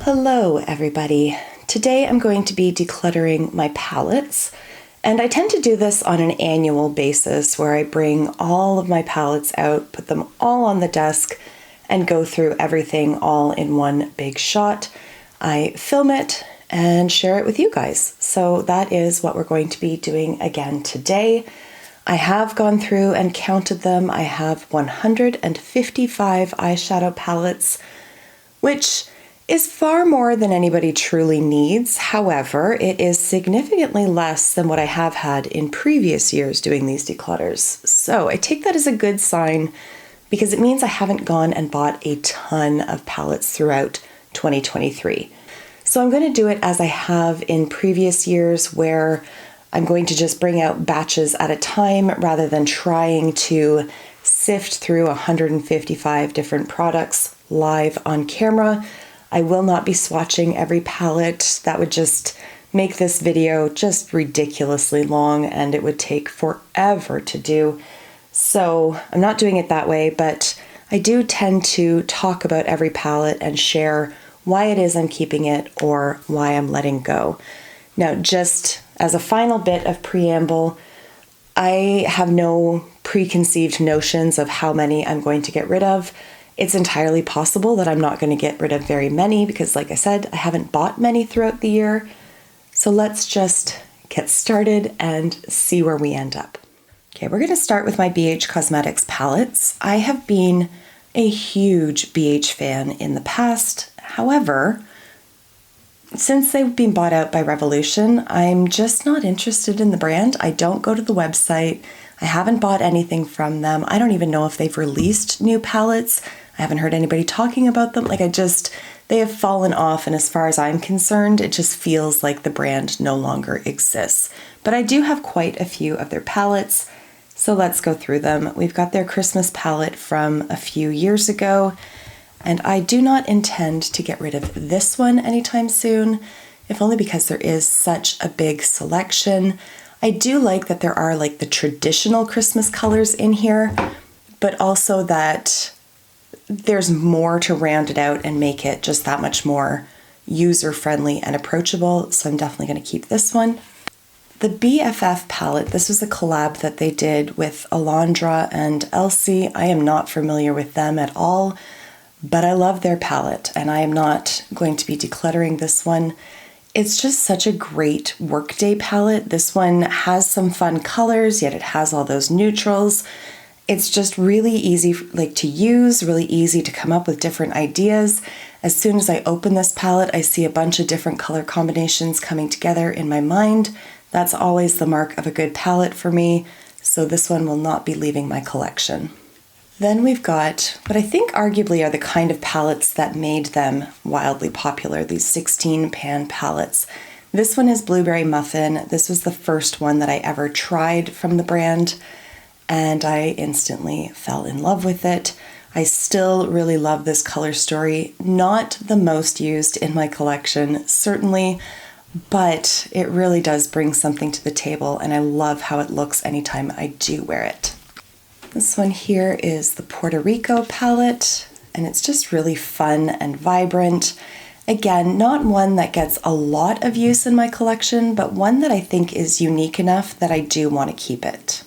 Hello everybody. Today I'm going to be decluttering my palettes, and I tend to do this on an annual basis where I bring all of my palettes out, put them all on the desk, and go through everything all in one big shot. I film it and share it with you guys. So that is what we're going to be doing again today. I have gone through and counted them. I have 155 eyeshadow palettes, which is far more than anybody truly needs. However, it is significantly less than what I have had in previous years doing these declutters. So I take that as a good sign because it means I haven't gone and bought a ton of palettes throughout 2023. So I'm going to do it as I have in previous years, where I'm going to just bring out batches at a time rather than trying to sift through 155 different products live on camera. I will not be swatching every palette. That would just make this video just ridiculously long and it would take forever to do. So I'm not doing it that way, but I do tend to talk about every palette and share why it is I'm keeping it or why I'm letting go. Now, just as a final bit of preamble, I have no preconceived notions of how many I'm going to get rid of. It's entirely possible that I'm not going to get rid of very many because, like I said, I haven't bought many throughout the year. So let's just get started and see where we end up. Okay, we're going to start with my BH Cosmetics palettes. I have been a huge BH fan in the past. However, since they've been bought out by Revolution, I'm just not interested in the brand. I don't go to the website. I haven't bought anything from them. I don't even know if they've released new palettes. I haven't heard anybody talking about them. They have fallen off, and as far as I'm concerned, it just feels like the brand no longer exists. But I do have quite a few of their palettes, so let's go through them. We've got their Christmas palette from a few years ago, and I do not intend to get rid of this one anytime soon, if only because there is such a big selection. I do like that there are like the traditional Christmas colors in here, but also that there's more to round it out and make it just that much more user-friendly and approachable, so I'm definitely going to keep this one. The BFF palette, this was a collab that they did with Alondra and Elsie. I am not familiar with them at all, but I love their palette, and I am not going to be decluttering this one. It's just such a great workday palette. This one has some fun colors, yet it has all those neutrals. It's just really easy to use, really easy to come up with different ideas. As soon as I open this palette, I see a bunch of different color combinations coming together in my mind. That's always the mark of a good palette for me, so this one will not be leaving my collection. Then we've got what I think arguably are the kind of palettes that made them wildly popular, these 16 pan palettes. This one is Blueberry Muffin. This was the first one that I ever tried from the brand, and I instantly fell in love with it. I still really love this color story. Not the most used in my collection, certainly, but it really does bring something to the table, and I love how it looks anytime I do wear it. This one here is the Puerto Rico palette, and it's just really fun and vibrant. Again, not one that gets a lot of use in my collection, but one that I think is unique enough that I do want to keep it.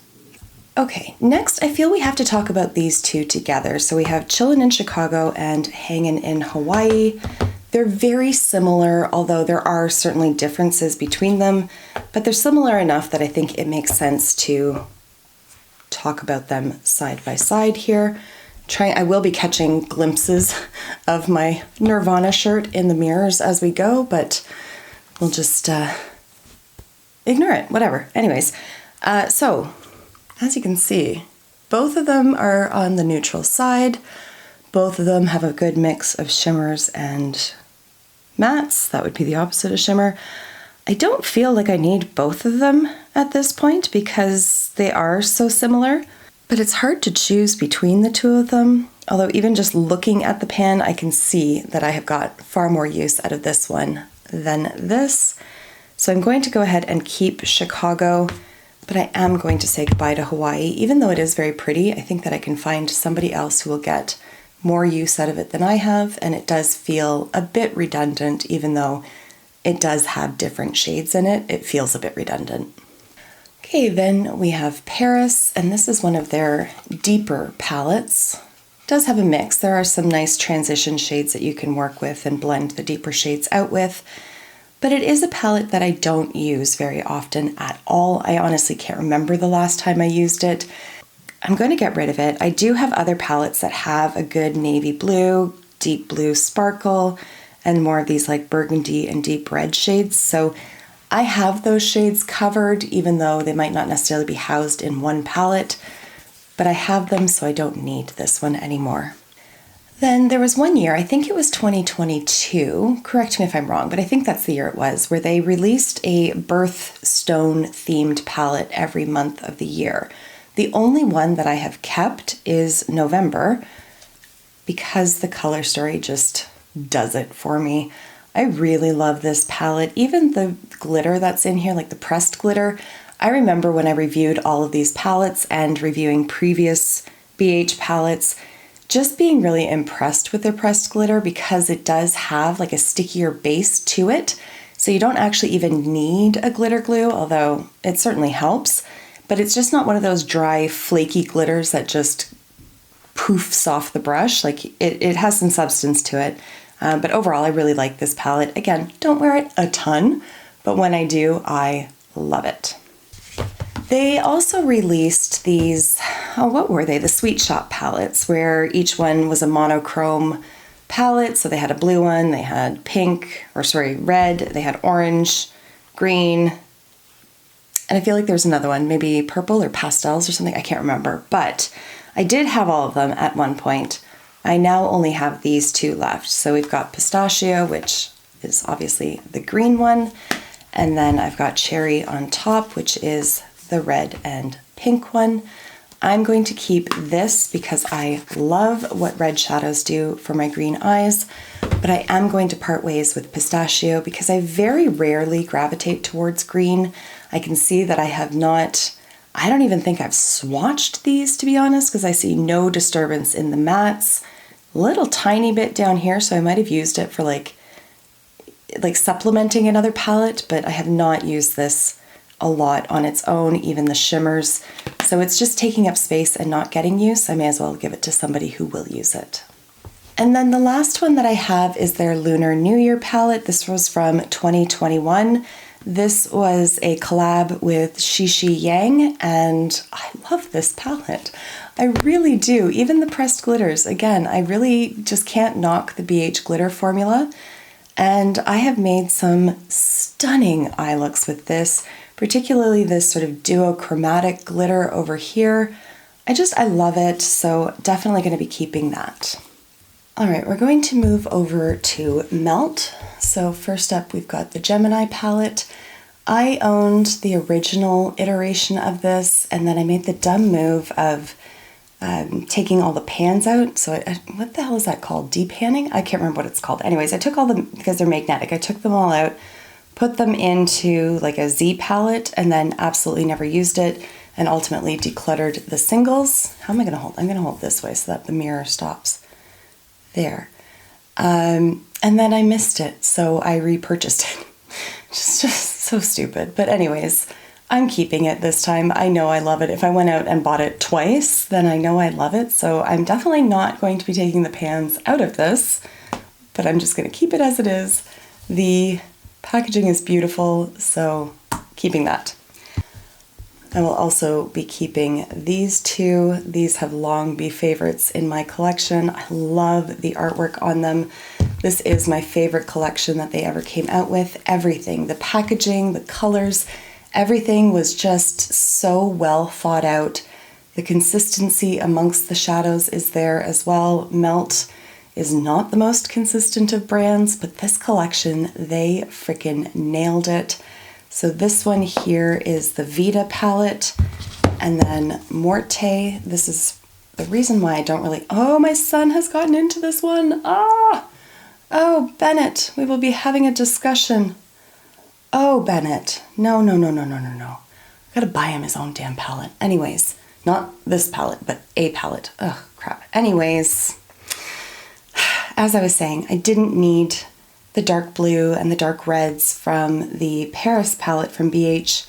Okay, next I feel we have to talk about these two together. So we have Chillin' in Chicago and Hangin' in Hawaii. They're very similar, although there are certainly differences between them, but they're similar enough that I think it makes sense to talk about them side by side here. I will be catching glimpses of my Nirvana shirt in the mirrors as we go, but we'll just ignore it, whatever. Anyways, so as you can see, both of them are on the neutral side. Both of them have a good mix of shimmers and mattes. That would be the opposite of shimmer. I don't feel like I need both of them at this point because they are so similar, but it's hard to choose between the two of them. Although even just looking at the pan, I can see that I have got far more use out of this one than this. So I'm going to go ahead and keep Chicago, but I am going to say goodbye to Hawaii. Even though it is very pretty, I think that I can find somebody else who will get more use out of it than I have, and it does feel a bit redundant, even though it does have different shades in it. It feels a bit redundant. Okay, then we have Paris, and this is one of their deeper palettes. It does have a mix. There are some nice transition shades that you can work with and blend the deeper shades out with, but it is a palette that I don't use very often at all. I honestly can't remember the last time I used it. I'm going to get rid of it. I do have other palettes that have a good navy blue, deep blue sparkle, and more of these like burgundy and deep red shades. So I have those shades covered, even though they might not necessarily be housed in one palette, but I have them, so I don't need this one anymore. Then there was one year, I think it was 2022, correct me if I'm wrong, but I think that's the year it was, where they released a birthstone themed palette every month of the year. The only one that I have kept is November, because the color story just does it for me. I really love this palette. Even the glitter that's in here, like the pressed glitter, I remember when I reviewed all of these palettes and reviewing previous BH palettes, just being really impressed with their pressed glitter because it does have like a stickier base to it. So you don't actually even need a glitter glue, although it certainly helps, but it's just not one of those dry, flaky glitters that just poofs off the brush. Like it has some substance to it. But overall, I really like this palette. Again, don't wear it a ton, but when I do, I love it. They also released these, what were they? The Sweet Shop palettes, where each one was a monochrome palette. So they had a blue one, they had red, they had orange, green, and I feel like there's another one, maybe purple or pastels or something. I can't remember, but I did have all of them at one point. I now only have these two left. So we've got pistachio, which is obviously the green one. And then I've got cherry on top, which is the red and pink one. I'm going to keep this because I love what red shadows do for my green eyes, but I am going to part ways with pistachio because I very rarely gravitate towards green. I can see that I don't even think I've swatched these, to be honest, because I see no disturbance in the mattes. Little tiny bit down here, so I might have used it for like supplementing another palette, but I have not used this a lot on its own, even the shimmers. So it's just taking up space and not getting use. I may as well give it to somebody who will use it. And then the last one that I have is their Lunar New Year palette. This was from 2021. This was a collab with Shishi Yang, and I love this palette. I really do. Even the pressed glitters, again, I really just can't knock the BH glitter formula. And I have made some stunning eye looks with this, particularly this sort of duochromatic glitter over here. I love it, so definitely going to be keeping that. All right, we're going to move over to Melt. So first up, we've got the Gemini palette. I owned the original iteration of this, and then I made the dumb move of taking all the pans out. So what the hell is that called? Depanning? I can't remember what it's called. Anyways, I took all them, because they're magnetic, I took them all out, put them into like a Z palette, and then absolutely never used it, and ultimately decluttered the singles. How am I going to hold? I'm going to hold this way so that the mirror stops. There. And then I missed it, so I repurchased it. just so stupid. But anyways, I'm keeping it this time. I know I love it. If I went out and bought it twice, then I know I love it. So I'm definitely not going to be taking the pans out of this, but I'm just going to keep it as it is. The packaging is beautiful, so keeping that. I will also be keeping these two. These have long been favorites in my collection. I love the artwork on them. This is my favorite collection that they ever came out with. Everything, the packaging, the colors, everything was just so well thought out. The consistency amongst the shadows is there as well. Melt is not the most consistent of brands, but this collection, they freaking nailed it. So this one here is the Vita palette, and then Morte. This is the reason why I don't really, oh, my son has gotten into this one. Oh, Bennett, we will be having a discussion. Oh, Bennett, no. Gotta buy him his own damn palette. Anyways, not this palette, but a palette. Ugh, crap. Anyways, as I was saying, I didn't need the dark blue and the dark reds from the Paris palette from BH.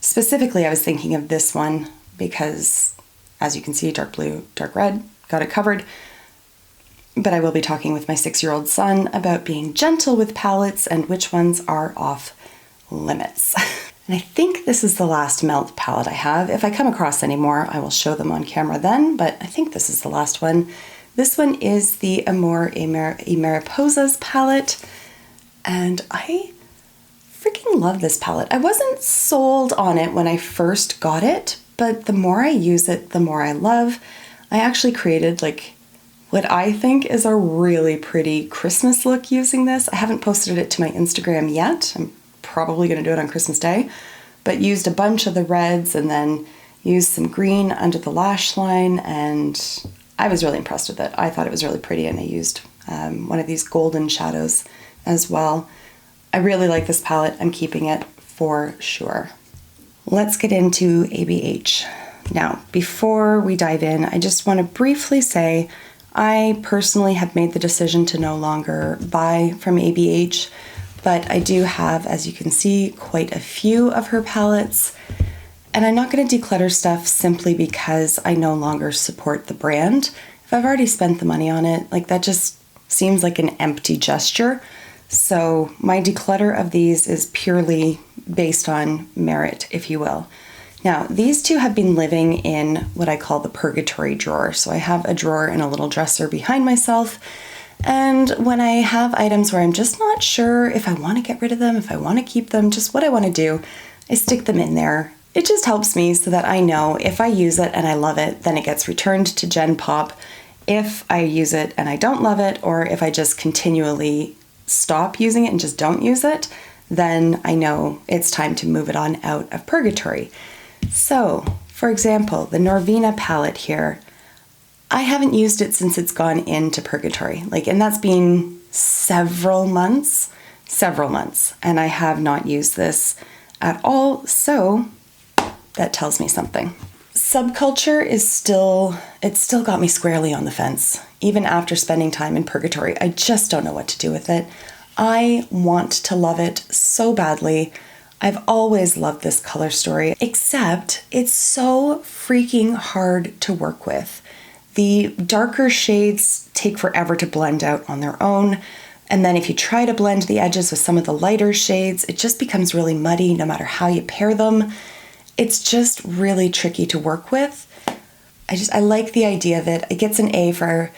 Specifically, I was thinking of this one because, as you can see, dark blue, dark red, got it covered. But I will be talking with my 6-year-old son about being gentle with palettes and which ones are off limits. And I think this is the last melt palette I have. If I come across any more, I will show them on camera then, but I think this is the last one. This one is the Amor y Mariposas palette, and I freaking love this palette. I wasn't sold on it when I first got it, but the more I use it, the more I love. I actually created like what I think is a really pretty Christmas look using this. I haven't posted it to my Instagram yet. I'm probably going to do it on Christmas Day, but used a bunch of the reds and then used some green under the lash line, and I was really impressed with it. I thought it was really pretty, and I used one of these golden shadows as well. I really like this palette. I'm keeping it for sure. Let's get into ABH. Now, before we dive in, I just want to briefly say I personally have made the decision to no longer buy from ABH, but I do have, as you can see, quite a few of her palettes. And I'm not going to declutter stuff simply because I no longer support the brand. If I've already spent the money on it, like that just seems like an empty gesture. So my declutter of these is purely based on merit, if you will. Now, these two have been living in what I call the purgatory drawer. So I have a drawer and a little dresser behind myself. And when I have items where I'm just not sure if I want to get rid of them, if I want to keep them, just what I want to do, I stick them in there. It just helps me so that I know if I use it and I love it, then it gets returned to Gen Pop. If I use it and I don't love it, or if I just continually stop using it and just don't use it, then I know it's time to move it on out of purgatory. So, for example, the Norvina palette here, I haven't used it since it's gone into purgatory. And that's been several months, and I have not used this at all, so that tells me something. Subculture it's still got me squarely on the fence. Even after spending time in purgatory, I just don't know what to do with it. I want to love it so badly. I've always loved this color story, except it's so freaking hard to work with. The darker shades take forever to blend out on their own. And then if you try to blend the edges with some of the lighter shades, it just becomes really muddy no matter how you pair them. It's just really tricky to work with. I like the idea of it. It gets an A for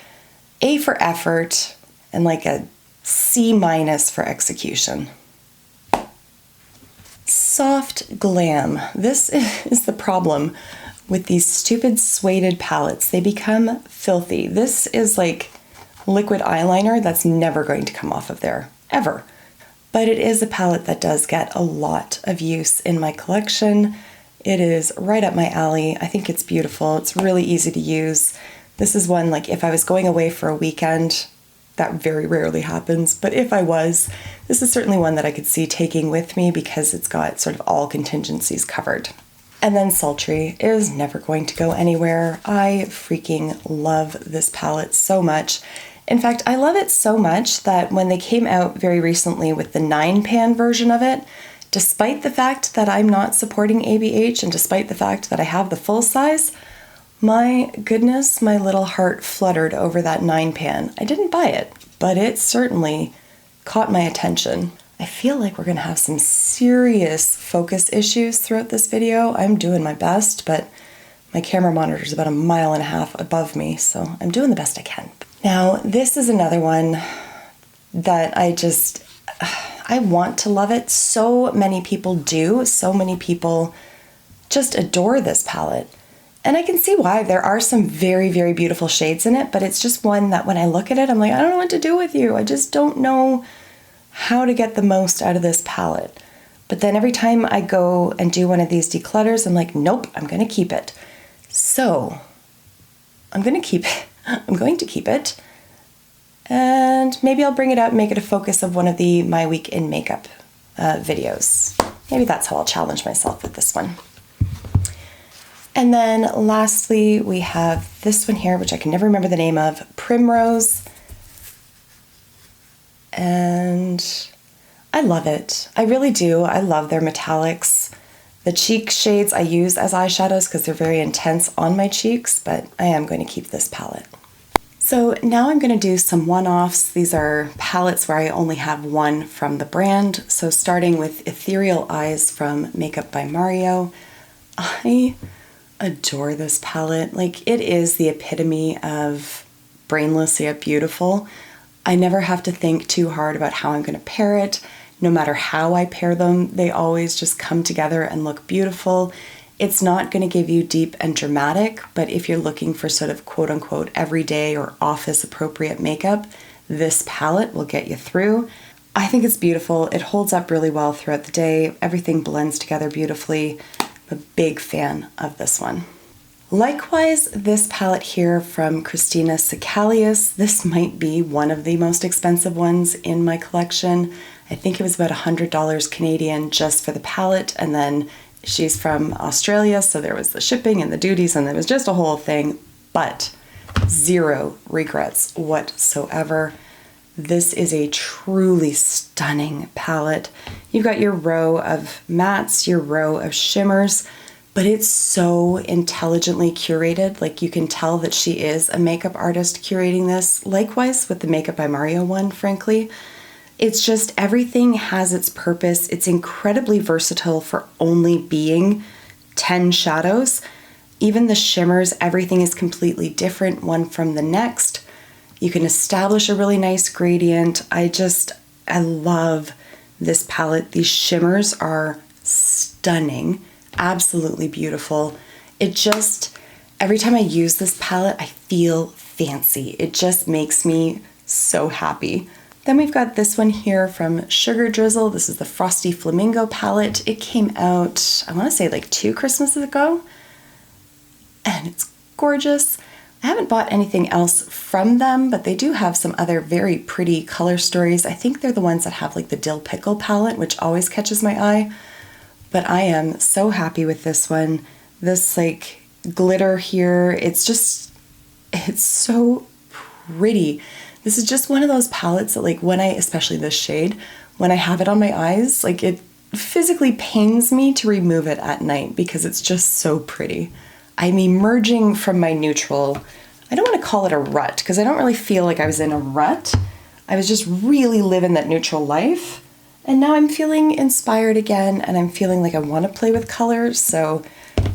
effort and like a C- for execution. Soft glam. This is the problem with these stupid suede palettes. They become filthy. This is like liquid eyeliner that's never going to come off of there, ever. But it is a palette that does get a lot of use in my collection. It is right up my alley. I think it's beautiful. It's really easy to use. This is one, like if I was going away for a weekend, that very rarely happens, but if I was, this is certainly one that I could see taking with me because it's got sort of all contingencies covered. And then Sultry is never going to go anywhere. I freaking love this palette so much. In fact, I love it so much that when they came out very recently with the 9-pan version of it, despite the fact that I'm not supporting ABH and despite the fact that I have the full size, my goodness, my little heart fluttered over that 9-pan. I didn't buy it, but it certainly caught my attention. I feel like we're gonna have some serious focus issues throughout this video. I'm doing my best, but my camera monitor is about 1.5 miles above me, so I'm doing the best I can. Now, this is another one that I want to love it. So many people do. So many people just adore this palette. And I can see why. There are some very, very beautiful shades in it, but it's just one that when I look at it, I'm like, I don't know what to do with you. I just don't know how to get the most out of this palette. But then every time I go and do one of these declutters, I'm like, nope, I'm going to keep it. So I'm going to keep it. I'm going to keep it. And maybe I'll bring it out and make it a focus of one of the My Week in Makeup videos. Maybe that's how I'll challenge myself with this one. And then lastly, we have this one here, which I can never remember the name of, Primrose. and I love it. I really do. I love their metallics. The cheek shades I use as eyeshadows because they're very intense on my cheeks, but I am going to keep this palette. So now I'm going to do some one-offs. These are palettes where I only have one from the brand. So starting with Ethereal Eyes from Makeup by Mario. I adore this palette. Like, it is the epitome of brainless yet beautiful. I never have to think too hard about how I'm going to pair it. No matter how I pair them, they always just come together and look beautiful. It's not going to give you deep and dramatic, but if you're looking for sort of quote unquote everyday or office appropriate makeup, this palette will get you through. I think it's beautiful. It holds up really well throughout the day. Everything blends together beautifully. I'm a big fan of this one. Likewise, this palette here from Christina Sicalius, this might be one of the most expensive ones in my collection. I think it was about $100 Canadian just for the palette, and then she's from Australia, so there was the shipping and the duties, and it was just a whole thing, but zero regrets whatsoever. This is a truly stunning palette. You've got your row of mattes, your row of shimmers, but it's so intelligently curated. Like, you can tell that she is a makeup artist curating this. Likewise with the Makeup by Mario one, frankly. It's just everything has its purpose. It's incredibly versatile for only being 10 shadows. Even the shimmers, everything is completely different one from the next. You can establish a really nice gradient. I love this palette. These shimmers are stunning. Absolutely beautiful. Every time I use this palette, I feel fancy. It just makes me so happy. Then we've got this one here from Sugar Drizzle. This is the Frosty Flamingo palette. It came out, I want to say like 2 Christmases ago, and it's gorgeous. I haven't bought anything else from them, but they do have some other very pretty color stories. I think they're the ones that have like the Dill Pickle palette, which always catches my eye. But I am so happy with this one. This like glitter here, it's so pretty. This is just one of those palettes that, like, especially this shade, when I have it on my eyes, like, it physically pains me to remove it at night because it's just so pretty. I'm emerging from my neutral, I don't want to call it a rut because I don't really feel like I was in a rut. I was just really living that neutral life. And now I'm feeling inspired again, and I'm feeling like I want to play with colors. So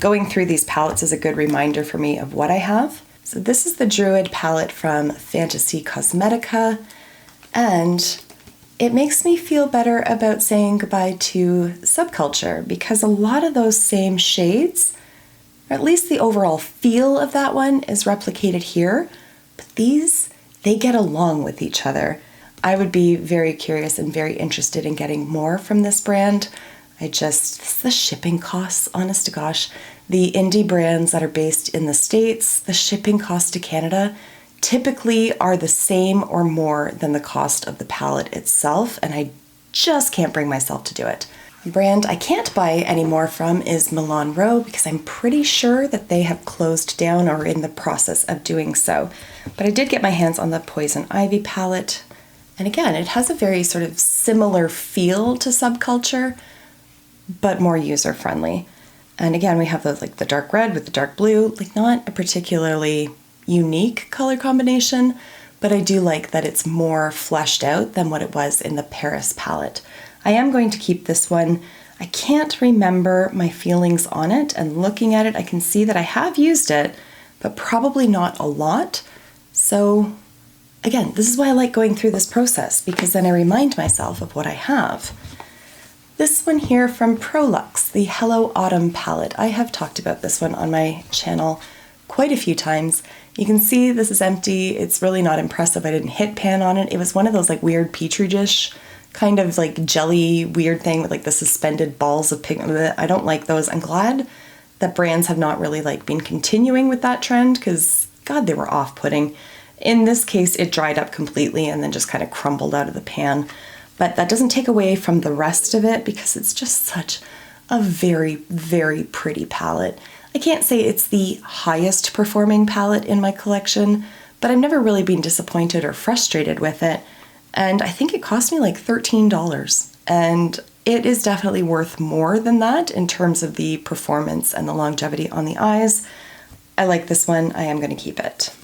going through these palettes is a good reminder for me of what I have. So this is the Druid palette from Fantasy Cosmetica, and it makes me feel better about saying goodbye to subculture because a lot of those same shades, or at least the overall feel of that one, is replicated here, but these, they get along with each other. I would be very curious and very interested in getting more from this brand. The shipping costs, honest to gosh. The indie brands that are based in the States, the shipping costs to Canada typically are the same or more than the cost of the palette itself, and I just can't bring myself to do it. A brand I can't buy any more from is Milan Row because I'm pretty sure that they have closed down or are in the process of doing so. But I did get my hands on the Poison Ivy palette, and again, it has a very sort of similar feel to subculture, but more user-friendly. And again, we have the dark red with the dark blue, like not a particularly unique color combination, but I do like that it's more fleshed out than what it was in the Paris palette. I am going to keep this one. I can't remember my feelings on it, and looking at it, I can see that I have used it, but probably not a lot. So again, this is why I like going through this process, because then I remind myself of what I have. This one here from Prolux, the Hello Autumn palette. I have talked about this one on my channel quite a few times. You can see this is empty. It's really not impressive. I didn't hit pan on it. It was one of those like weird petri dish kind of like jelly weird thing with like the suspended balls of pigment. I don't like those. I'm glad that brands have not really like been continuing with that trend because God, they were off-putting. In this case, it dried up completely and then just kind of crumbled out of the pan. But that doesn't take away from the rest of it because it's just such a very, very pretty palette. I can't say it's the highest performing palette in my collection, but I've never really been disappointed or frustrated with it. and I think it cost me like $13. And it is definitely worth more than that in terms of the performance and the longevity on the eyes. I like this one. I am going to keep it.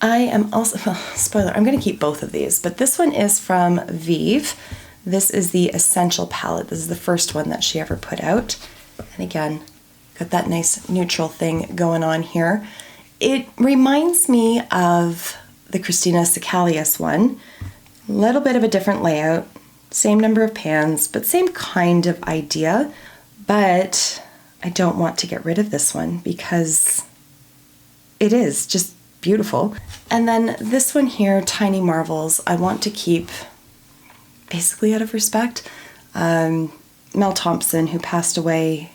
I am also, spoiler, I'm going to keep both of these, but this one is from Vive. This is the Essential palette. This is the first one that she ever put out. And again, got that nice neutral thing going on here. It reminds me of the Christina Sicalius one. A little bit of a different layout, same number of pans, but same kind of idea. But I don't want to get rid of this one because it is just beautiful. And then this one here, Tiny Marvels, I want to keep basically out of respect. Mel Thompson, who passed away,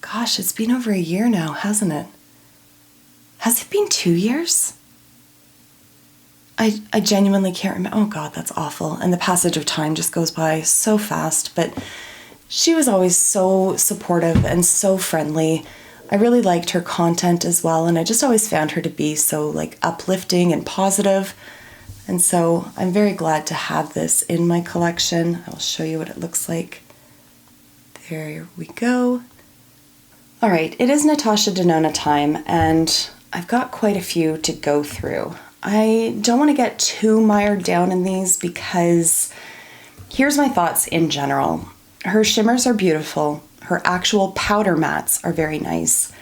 gosh, it's been over a year now, hasn't it? Has it been 2 years? I genuinely can't remember. Oh God, that's awful. And the passage of time just goes by so fast, but she was always so supportive and so friendly. I really liked her content as well, and I just always found her to be so like uplifting and positive. And so I'm very glad to have this in my collection. I will show you what it looks like. There we go. All right, it is Natasha Denona time, and I've got quite a few to go through. I don't want to get too mired down in these because here's my thoughts in general. Her shimmers are beautiful. Her actual powder mattes are very nice.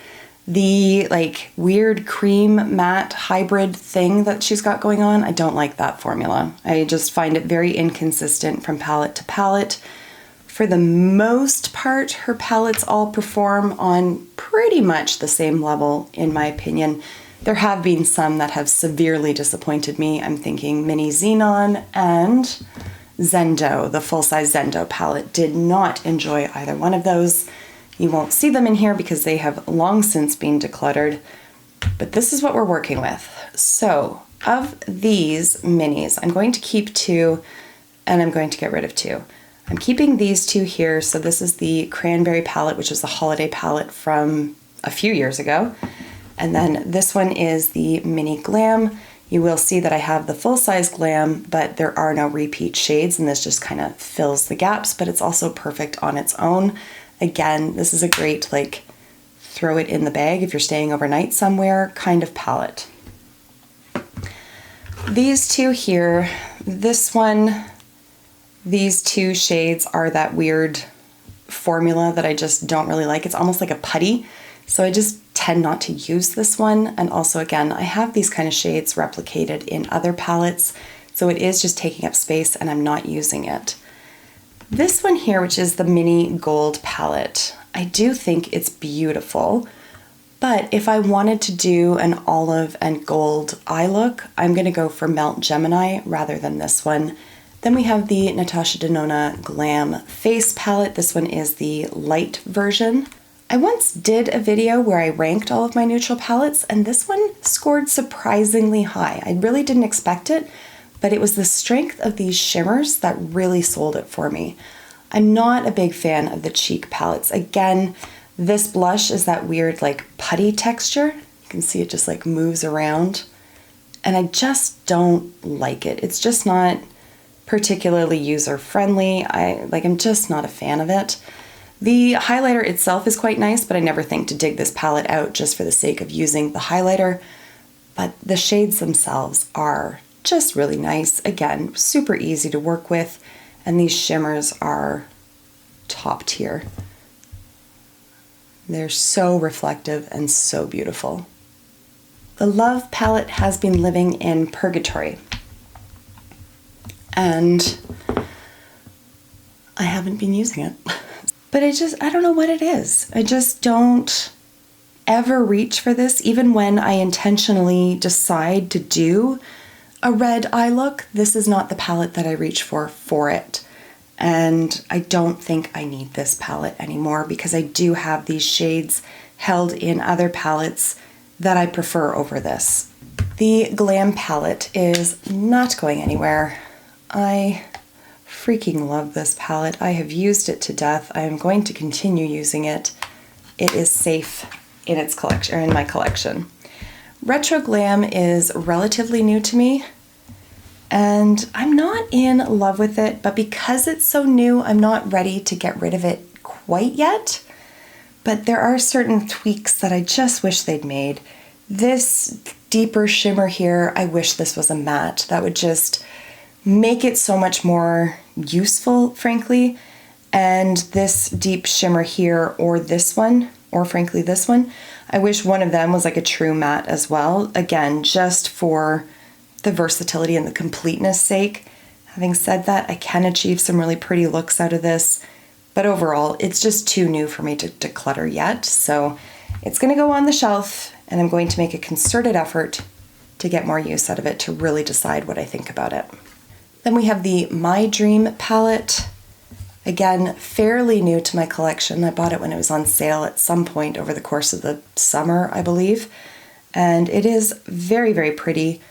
The like weird cream matte hybrid thing that she's got going on, I don't like that formula. I just find it very inconsistent from palette to palette. For the most part, her palettes all perform on pretty much the same level, in my opinion. There have been some that have severely disappointed me. I'm thinking Mini Xenon and Zendo, the full-size Zendo palette. Did not enjoy either one of those. You won't see them in here because they have long since been decluttered, but this is what we're working with. So of these minis, I'm going to keep 2 and I'm going to get rid of 2. I'm keeping these 2 here. So this is the Cranberry palette, which is the holiday palette from a few years ago. And then this one is the Mini Glam. You will see that I have the full-size Glam, but there are no repeat shades, and this just kind of fills the gaps, but it's also perfect on its own. Again, this is a great, like, throw it in the bag if you're staying overnight somewhere kind of palette. These 2 here, this one, these 2 shades are that weird formula that I just don't really like. It's almost like a putty, so I just tend not to use this one. And also, again, I have these kind of shades replicated in other palettes, so it is just taking up space and I'm not using it. This one here, which is the Mini Gold palette, I do think it's beautiful, but if I wanted to do an olive and gold eye look, I'm going to go for Melt Gemini rather than this one. Then we have the Natasha Denona Glam Face palette. This one is the light version. I once did a video where I ranked all of my neutral palettes, and this one scored surprisingly high. I really didn't expect it, but it was the strength of these shimmers that really sold it for me. I'm not a big fan of the cheek palettes. Again, this blush is that weird like putty texture. You can see it just like moves around, and I just don't like it. It's just not particularly user-friendly. I'm just not a fan of it. The highlighter itself is quite nice, but I never think to dig this palette out just for the sake of using the highlighter. But the shades themselves are just really nice. Again, super easy to work with, and these shimmers are top tier. They're so reflective and so beautiful. The Love palette has been living in purgatory, and I haven't been using it. But I don't know what it is. I just don't ever reach for this, even when I intentionally decide to do a red eye look. This is not the palette that I reach for it. And I don't think I need this palette anymore because I do have these shades held in other palettes that I prefer over this. The Glam palette is not going anywhere. I freaking love this palette. I have used it to death. I am going to continue using it. It is safe in its collection, or in my collection. Retro Glam is relatively new to me. And I'm not in love with it, but because it's so new, I'm not ready to get rid of it quite yet. But there are certain tweaks that I just wish they'd made. This deeper shimmer here, I wish this was a matte. That would just make it so much more useful, frankly. And this deep shimmer here, or this one, or frankly this one, I wish one of them was like a true matte as well. Again, just for the versatility and the completeness sake. Having said that, I can achieve some really pretty looks out of this, but overall, it's just too new for me to declutter yet. So it's gonna go on the shelf, and I'm going to make a concerted effort to get more use out of it to really decide what I think about it. Then we have the My Dream palette. Again, fairly new to my collection. I bought it when it was on sale at some point over the course of the summer, I believe. And it is very, very pretty.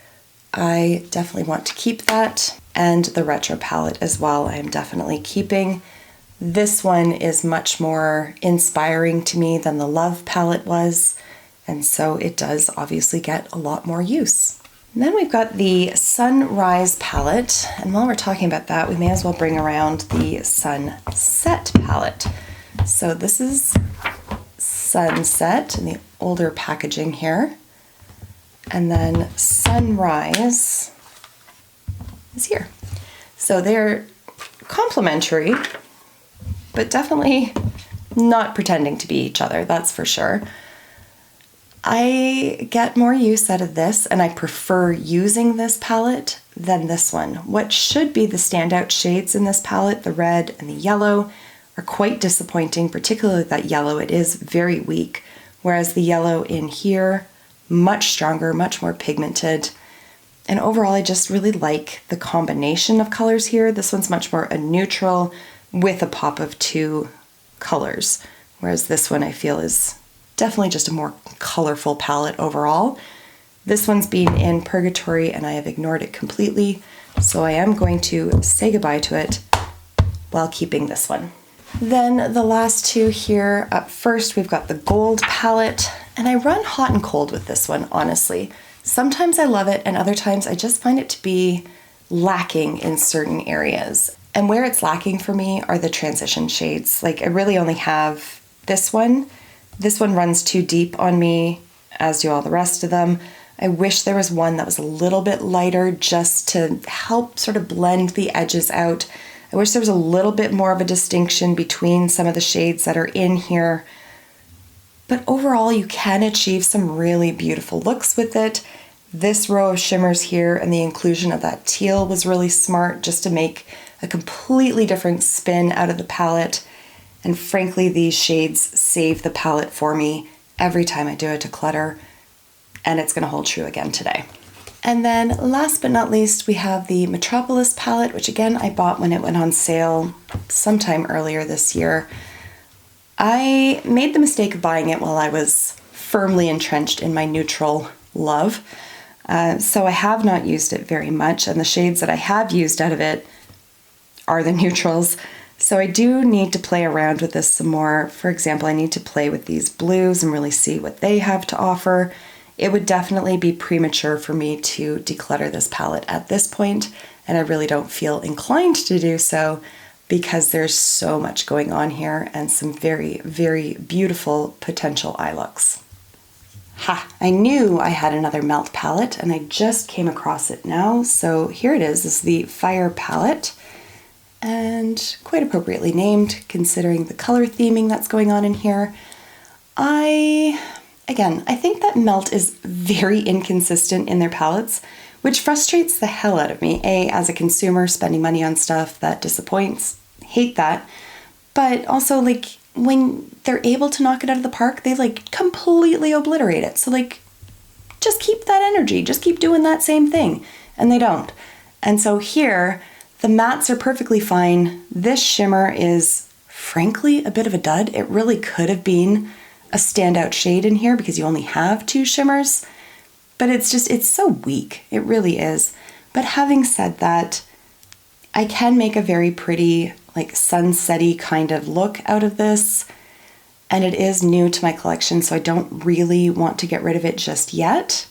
I definitely want to keep that. And the retro palette as well, I am definitely keeping. This one is much more inspiring to me than the Love palette was. And so it does obviously get a lot more use. And then we've got the Sunrise palette, and while we're talking about that, we may as well bring around the Sunset palette. So this is Sunset in the older packaging here, and then Sunrise is here. So they're complementary, but definitely not pretending to be each other, that's for sure. I get more use out of this, and I prefer using this palette than this one. What should be the standout shades in this palette, the red and the yellow, are quite disappointing, particularly that yellow. It is very weak, whereas the yellow in here, much stronger, much more pigmented. And overall, I just really like the combination of colors here. This one's much more a neutral with a pop of two colors, whereas this one I feel is definitely just a more colorful palette overall. This one's been in purgatory and I have ignored it completely, so I am going to say goodbye to it while keeping this one. Then the last two here, up first we've got the gold palette, and I run hot and cold with this one, honestly. Sometimes I love it and other times I just find it to be lacking in certain areas. And where it's lacking for me are the transition shades. Like I really only have this one. This one runs too deep on me, as do all the rest of them. I wish there was one that was a little bit lighter just to help sort of blend the edges out. I wish there was a little bit more of a distinction between some of the shades that are in here. But overall, you can achieve some really beautiful looks with it. This row of shimmers here and the inclusion of that teal was really smart just to make a completely different spin out of the palette. And frankly, these shades save the palette for me every time I do a declutter, and it's gonna hold true again today. And then last but not least, we have the Metropolis palette, which again, I bought when it went on sale sometime earlier this year. I made the mistake of buying it while I was firmly entrenched in my neutral love. So I have not used it very much, and the shades that I have used out of it are the neutrals. So I do need to play around with this some more. For example, I need to play with these blues and really see what they have to offer. It would definitely be premature for me to declutter this palette at this point, and I really don't feel inclined to do so because there's so much going on here and some very, very beautiful potential eye looks. Ha! I knew I had another melt palette and I just came across it now. So here it is. This is the Fire palette, and quite appropriately named considering the color theming that's going on in here. I think that Melt is very inconsistent in their palettes, which frustrates the hell out of me. As a consumer spending money on stuff that disappoints, hate that. But also, like, when they're able to knock it out of the park, they like completely obliterate it. So like, just keep that energy, just keep doing that same thing. And they don't. And so here, the mattes are perfectly fine. This shimmer is frankly a bit of a dud. It really could have been a standout shade in here because you only have two shimmers, but it's so weak. It really is. But having said that, I can make a very pretty, like sunset-y kind of look out of this, and it is new to my collection, so I don't really want to get rid of it just yet.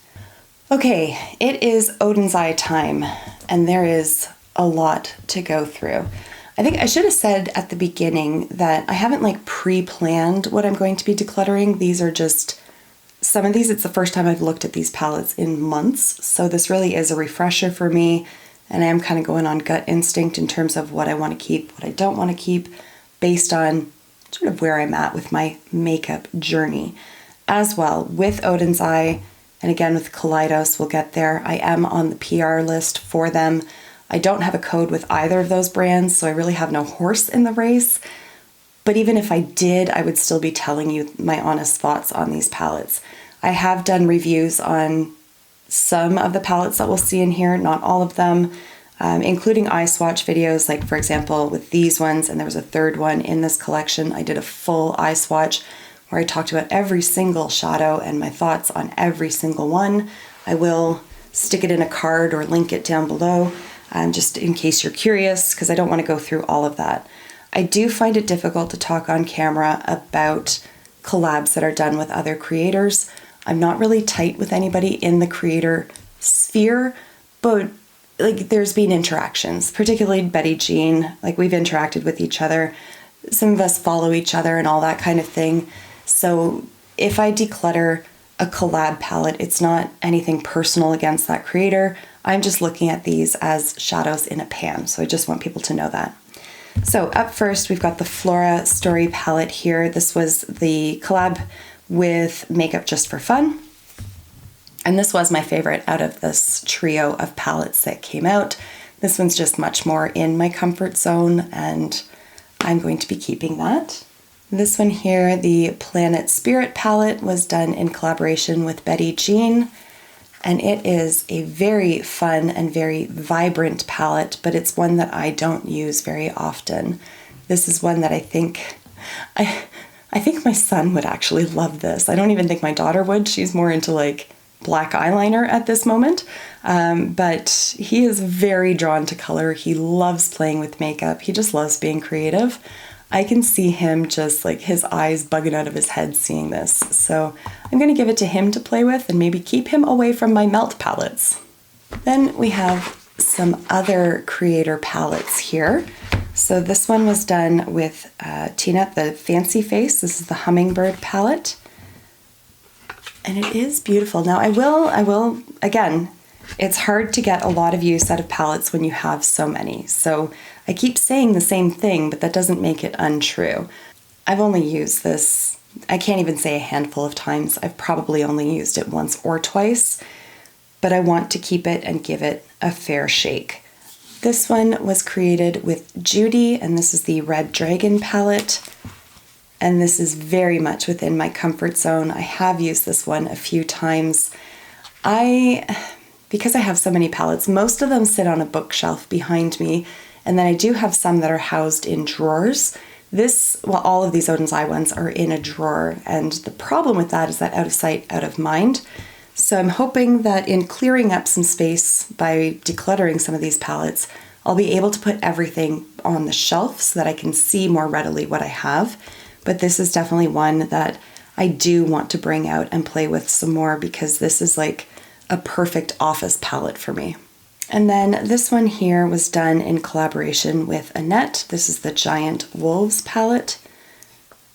Okay, it is Odin's Eye time, and there is a lot to go through. I think I should have said at the beginning that I haven't like pre-planned what I'm going to be decluttering. These are just some of these. It's the first time I've looked at these palettes in months, so this really is a refresher for me, and I am kind of going on gut instinct in terms of what I want to keep, what I don't want to keep, based on sort of where I'm at with my makeup journey. As well, with Odin's Eye, and again with Kaleidos, we'll get there. I am on the PR list for them. I don't have a code with either of those brands, so I really have no horse in the race. But even if I did, I would still be telling you my honest thoughts on these palettes. I have done reviews on some of the palettes that we'll see in here, not all of them, including eye swatch videos, like for example with these ones, and there was a third one in this collection. I did a full eye swatch where I talked about every single shadow and my thoughts on every single one. I will stick it in a card or link it down below, just in case you're curious, because I don't want to go through all of that. I do find it difficult to talk on camera about collabs that are done with other creators. I'm not really tight with anybody in the creator sphere, but like there's been interactions, particularly Betty Jean, like we've interacted with each other. Some of us follow each other and all that kind of thing. So if I declutter a collab palette, it's not anything personal against that creator. I'm just looking at these as shadows in a pan. So I just want people to know that. So up first, we've got the Flora Story palette here. This was the collab with Makeup Just for Fun. And this was my favorite out of this trio of palettes that came out. This one's just much more in my comfort zone, and I'm going to be keeping that. This one here, the Planet Spirit palette, was done in collaboration with Betty Jean. And it is a very fun and very vibrant palette, but it's one that I don't use very often. This is one that I think my son would actually love this. I don't even think my daughter would. She's more into like black eyeliner at this moment, but he is very drawn to color. He loves playing with makeup. He just loves being creative. I can see him just like his eyes bugging out of his head seeing this. So I'm going to give it to him to play with and maybe keep him away from my melt palettes. Then we have some other creator palettes here. So this one was done with Tina, the Fancy Face. This is the Hummingbird palette. And it is beautiful. Now I will, again, it's hard to get a lot of use out of palettes when you have so many. So I keep saying the same thing, but that doesn't make it untrue. I've only used this, I can't even say a handful of times. I've probably only used it once or twice, but I want to keep it and give it a fair shake. This one was created with Judy, and this is the Red Dragon palette. And this is very much within my comfort zone. I have used this one a few times. Because I have so many palettes, most of them sit on a bookshelf behind me, and then I do have some that are housed in drawers. All of these Odin's Eye ones are in a drawer, and the problem with that is that out of sight, out of mind. So I'm hoping that in clearing up some space by decluttering some of these palettes, I'll be able to put everything on the shelf so that I can see more readily what I have. But this is definitely one that I do want to bring out and play with some more, because this is like a perfect office palette for me. And then this one here was done in collaboration with Annette. This is the Giant Wolves palette,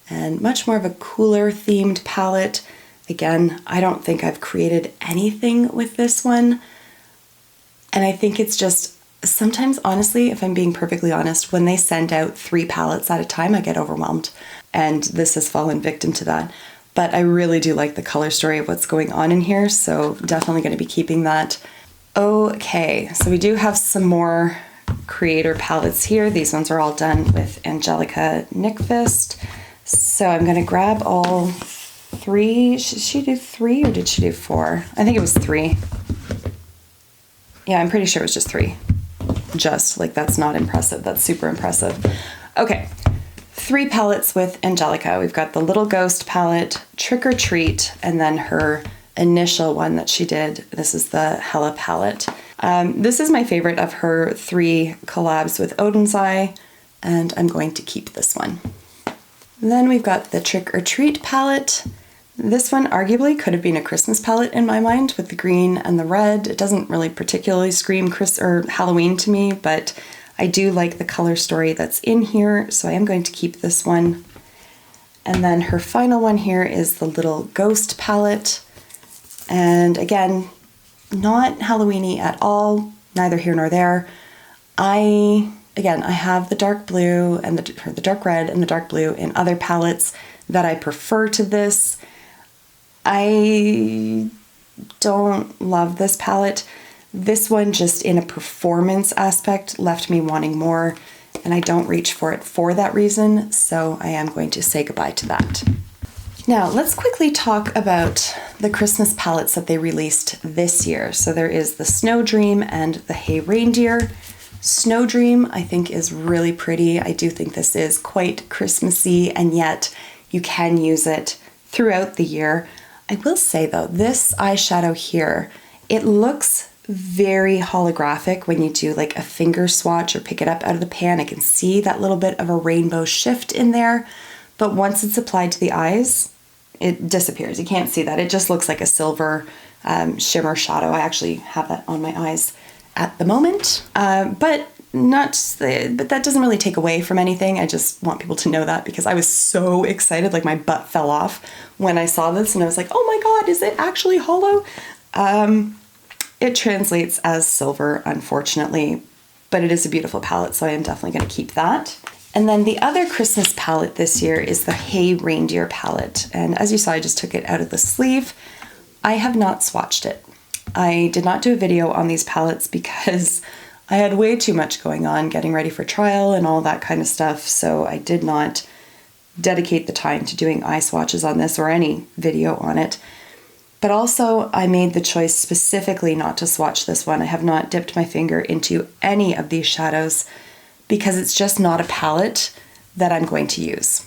and much more of a cooler themed palette. Again, I don't think I've created anything with this one. And I think it's just, sometimes honestly, if I'm being perfectly honest, when they send out 3 palettes at a time, I get overwhelmed. And this has fallen victim to that. But I really do like the color story of what's going on in here, so definitely going to be keeping that. Okay, so we do have some more creator palettes here. These ones are all done with Angelica Nickfist. So I'm going to grab all 3. Did she do 3 or did she do 4? I think it was 3. Yeah, I'm pretty sure it was just 3. Just, like, that's not impressive. That's super impressive. Okay. 3 palettes with Angelica. We've got the Little Ghost palette, Trick or Treat, and then her initial one that she did. This is the Hella palette. This is my favorite of her 3 collabs with Odin's Eye, and I'm going to keep this one. And then we've got the Trick or Treat palette. This one arguably could have been a Christmas palette in my mind with the green and the red. It doesn't really particularly scream Halloween to me, but I do like the color story that's in here, so I am going to keep this one. And then her final one here is the little ghost palette. And again, not Halloween-y at all, neither here nor there. I have the dark blue and the dark red and the dark blue in other palettes that I prefer to this. I don't love this palette. This one, just in a performance aspect, left me wanting more, and I don't reach for it for that reason, so I am going to say goodbye to that. Now, let's quickly talk about the Christmas palettes that they released this year. So there is the Snow Dream and the Hey Reindeer. Snow Dream, I think, is really pretty. I do think this is quite Christmassy, and yet you can use it throughout the year. I will say though, this eyeshadow here, it looks very holographic when you do like a finger swatch or pick it up out of the pan. I can see that little bit of a rainbow shift in there, but once it's applied to the eyes, it disappears. You can't see that. It just looks like a silver shimmer shadow. I actually have that on my eyes at the moment, but that doesn't really take away from anything. I just want people to know that because I was so excited, like my butt fell off when I saw this, and I was like, oh my god, is it actually hollow? It translates as silver, unfortunately, but it is a beautiful palette, so I am definitely going to keep that. And then the other Christmas palette this year is the Hey Reindeer palette, and as you saw, I just took it out of the sleeve. I have not swatched it. I did not do a video on these palettes because I had way too much going on getting ready for trial and all that kind of stuff, so I did not dedicate the time to doing eye swatches on this or any video on it. But also, I made the choice specifically not to swatch this one. I have not dipped my finger into any of these shadows because it's just not a palette that I'm going to use.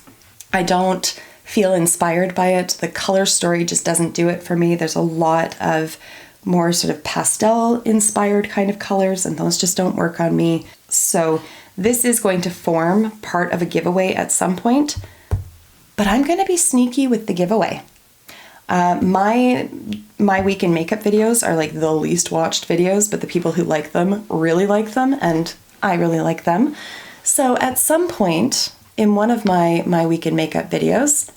I don't feel inspired by it. The color story just doesn't do it for me. There's a lot of more sort of pastel inspired kind of colors, and those just don't work on me. So this is going to form part of a giveaway at some point, but I'm going to be sneaky with the giveaway. My week in makeup videos are like the least watched videos, but the people who like them really like them, and I really like them. So at some point in one of my week in makeup videos,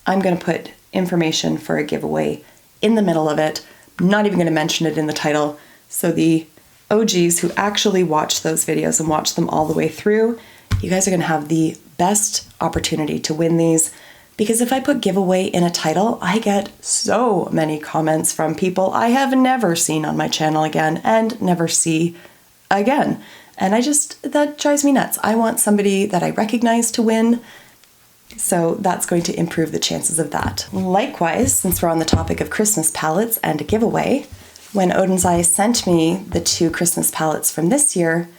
I'm going to put information for a giveaway in the middle of it. Not even going to mention it in the title, so the OGs who actually watch those videos and watch them all the way through, you guys are going to have the best opportunity to win these, because if I put giveaway in a title, I get so many comments from people I have never seen on my channel again and never see again, and that drives me nuts. I want somebody that I recognize to win, so that's going to improve the chances of that. Likewise, since we're on the topic of Christmas palettes and a giveaway, when Odin's Eye sent me the 2 Christmas palettes from this year,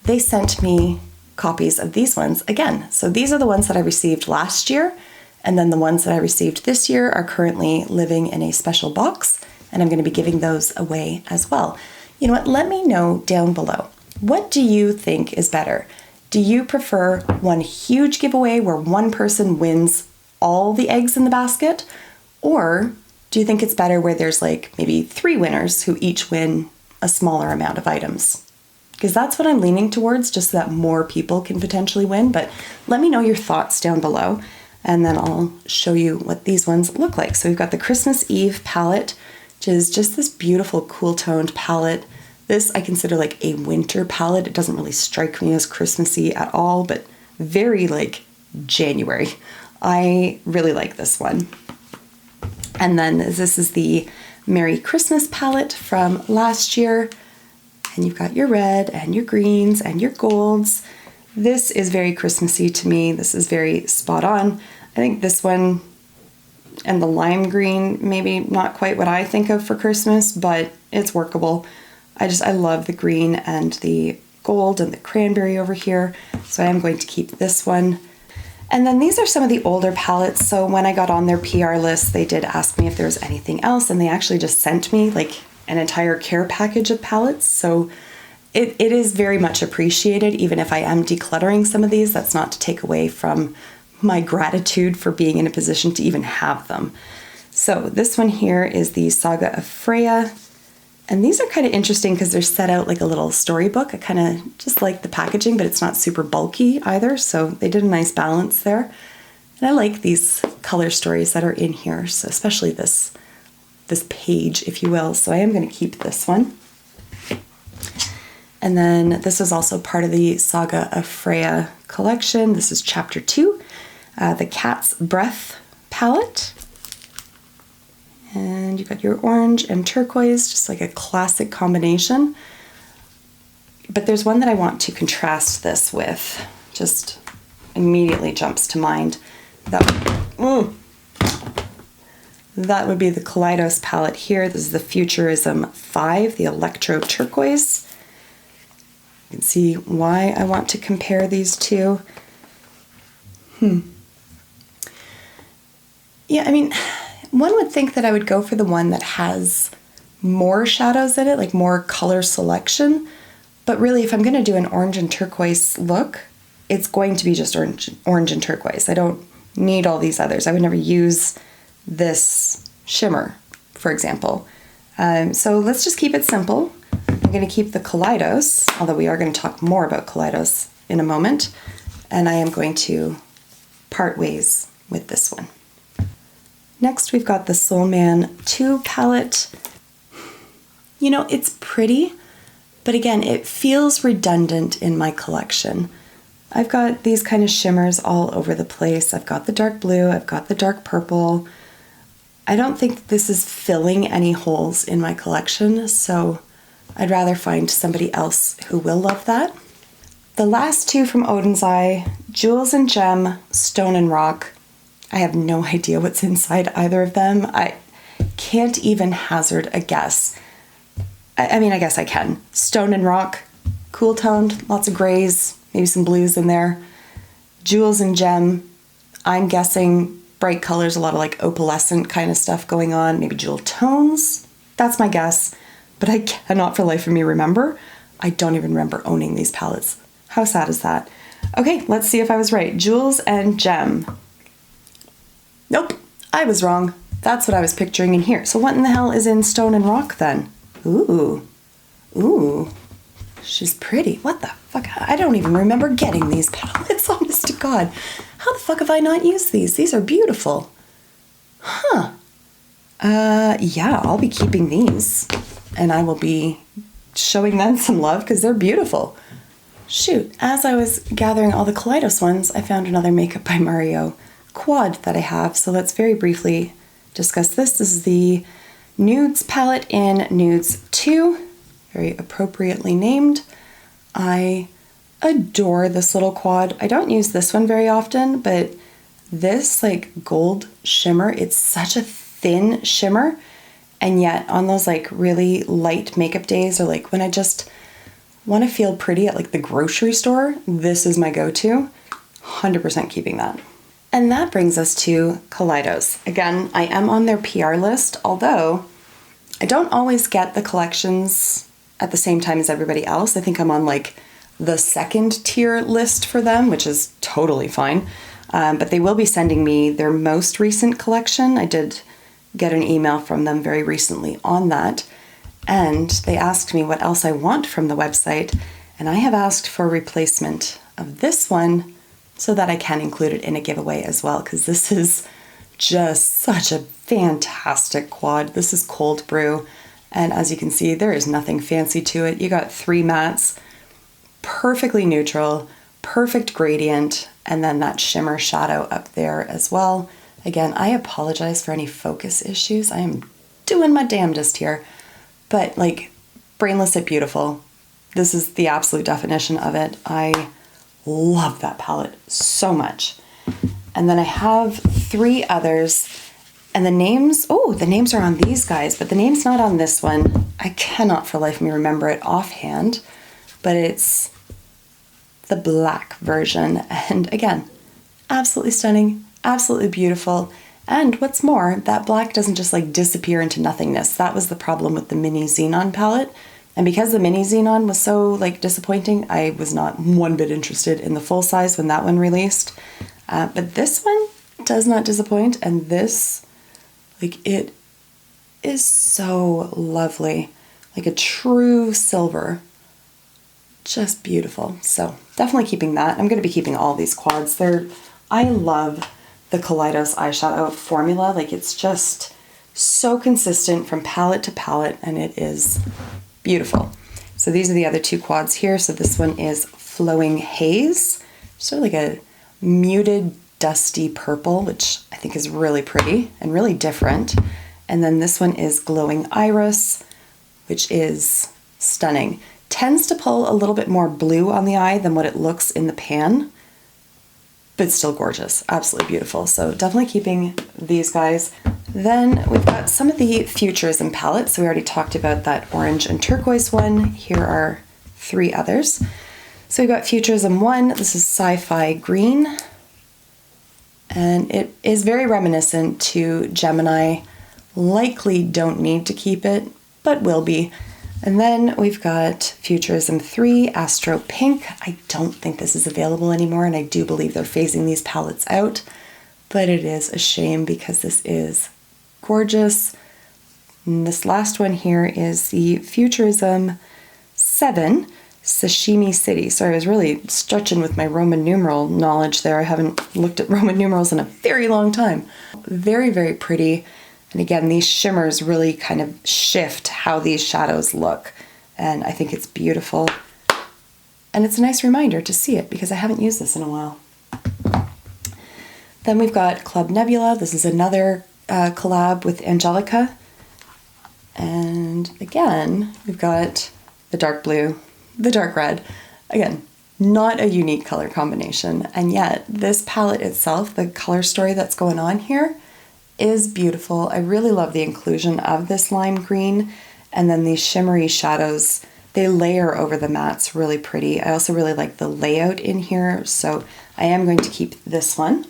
they sent me copies of these ones again. So these are the ones that I received last year, and then the ones that I received this year are currently living in a special box, and I'm going to be giving those away as well. You know what? Let me know down below. What do you think is better? Do you prefer one huge giveaway where one person wins all the eggs in the basket? Or do you think it's better where there's like maybe 3 winners who each win a smaller amount of items? Because that's what I'm leaning towards, just so that more people can potentially win. But let me know your thoughts down below, and then I'll show you what these ones look like. So we've got the Christmas Eve palette, which is just this beautiful cool toned palette. This I consider like a winter palette. It doesn't really strike me as Christmassy at all, but very like January. I really like this one. And then this is the Merry Christmas palette from last year. And you've got your red and your greens and your golds. This is very Christmassy to me. This is very spot on. I think this one and the lime green, maybe not quite what I think of for Christmas, but it's workable. I love the green and the gold and the cranberry over here, so I am going to keep this one. And then these are some of the older palettes, so when I got on their PR list, they did ask me if there was anything else, and they actually just sent me like an entire care package of palettes, so it is very much appreciated. Even if I am decluttering some of these, that's not to take away from my gratitude for being in a position to even have them. So this one here is the Saga of Freya. And these are kind of interesting because they're set out like a little storybook. I kind of just like the packaging, but it's not super bulky either. So they did a nice balance there. And I like these color stories that are in here. So especially this page, if you will. So I am going to keep this one. And then this is also part of the Saga of Freya collection. This is chapter 2, the Cat's Breath palette. And you've got your orange and turquoise, just like a classic combination. But there's one that I want to contrast this with, just immediately jumps to mind. That would be the Kaleidos palette here. This is the Futurism 5, the Electro Turquoise. You can see why I want to compare these two. Yeah, I mean, one would think that I would go for the one that has more shadows in it, like more color selection. But really, if I'm going to do an orange and turquoise look, it's going to be just orange and turquoise. I don't need all these others. I would never use this shimmer, for example. So let's just keep it simple. I'm going to keep the Kaleidos, although we are going to talk more about Kaleidos in a moment. And I am going to part ways with this one. Next, we've got the Soul Man 2 palette. You know, it's pretty, but again, it feels redundant in my collection. I've got these kind of shimmers all over the place. I've got the dark blue, I've got the dark purple. I don't think this is filling any holes in my collection, so I'd rather find somebody else who will love that. The last two from Odin's Eye, Jewels and Gem, Stone and Rock. I have no idea what's inside either of them. I can't even hazard a guess. I mean, I guess I can. Stone and Rock, cool toned, lots of grays, maybe some blues in there. Jewels and Gem, I'm guessing bright colors, a lot of like opalescent kind of stuff going on, maybe jewel tones. That's my guess, but I cannot for the life of me remember. I don't even remember owning these palettes. How sad is that? Okay, let's see if I was right. Jewels and Gem. Nope, I was wrong. That's what I was picturing in here. So what in the hell is in Stone and Rock then? Ooh, she's pretty. What the fuck? I don't even remember getting these palettes, honest to God. How the fuck have I not used these? These are beautiful. Huh. Yeah, I'll be keeping these. And I will be showing them some love because they're beautiful. Shoot, as I was gathering all the Kaleidos ones, I found another Makeup by Mario quad that I have. So let's very briefly discuss this. This is the Nudes palette in Nudes 2. Very appropriately named. I adore this little quad. I don't use this one very often, but this like gold shimmer, it's such a thin shimmer. And yet on those like really light makeup days, or like when I just want to feel pretty at like the grocery store, this is my go-to. 100% keeping that. And that brings us to Kaleidos. Again, I am on their PR list, although I don't always get the collections at the same time as everybody else. I think I'm on like the second tier list for them, which is totally fine. But they will be sending me their most recent collection. I did get an email from them very recently on that. And they asked me what else I want from the website. And I have asked for a replacement of this one so that I can include it in a giveaway as well, because this is just such a fantastic quad. This is cold brew. And as you can see, there is nothing fancy to it. You got 3 mattes, perfectly neutral, perfect gradient, and then that shimmer shadow up there as well. Again, I apologize for any focus issues. I am doing my damnedest here. But like, brainless yet beautiful. This is the absolute definition of it. I love that palette so much. And then I have 3 others. And the names are on these guys, but the name's not on this one. I cannot for life of me remember it offhand, but it's the black version. And again, absolutely stunning, absolutely beautiful. And what's more, that black doesn't just like disappear into nothingness. That was the problem with the mini Xenon palette. And because the mini Xenon was so like disappointing, I was not one bit interested in the full size when that one released. But this one does not disappoint. And this, Like, it is so lovely, like a true silver. Just beautiful. So definitely keeping that. I'm going to be keeping all these quads. I love the Kaleidos eyeshadow formula. Like, it's just so consistent from palette to palette, and it is beautiful. So these are the other two quads here. So this one is Flowing Haze, sort of like a muted dusty purple, which I think is really pretty and really different. And then this one is Glowing Iris, which is stunning. Tends to pull a little bit more blue on the eye than what it looks in the pan, but still gorgeous, absolutely beautiful. So definitely keeping these guys. Then we've got some of the Futurism palettes. So we already talked about that orange and turquoise one. Here are three others. So we've got Futurism 1, this is Sci-Fi Green, and it is very reminiscent to Gemini. Likely don't need to keep it, but will be. And then we've got Futurism 3, Astro Pink. I don't think this is available anymore, and I do believe they're phasing these palettes out, but it is a shame because this is gorgeous. And this last one here is the Futurism 7, Sashimi City. Sorry, I was really stretching with my Roman numeral knowledge there. I haven't looked at Roman numerals in a very long time. Very, very pretty. And again, these shimmers really kind of shift how these shadows look. And I think it's beautiful. And it's a nice reminder to see it because I haven't used this in a while. Then we've got Club Nebula. This is another collab with Angelica. And again, we've got the dark blue, the dark red. Again, not a unique color combination. And yet this palette itself, the color story that's going on here, is beautiful. I really love the inclusion of this lime green, and then these shimmery shadows, they layer over the mattes really pretty. I also really like the layout in here, so I am going to keep this one,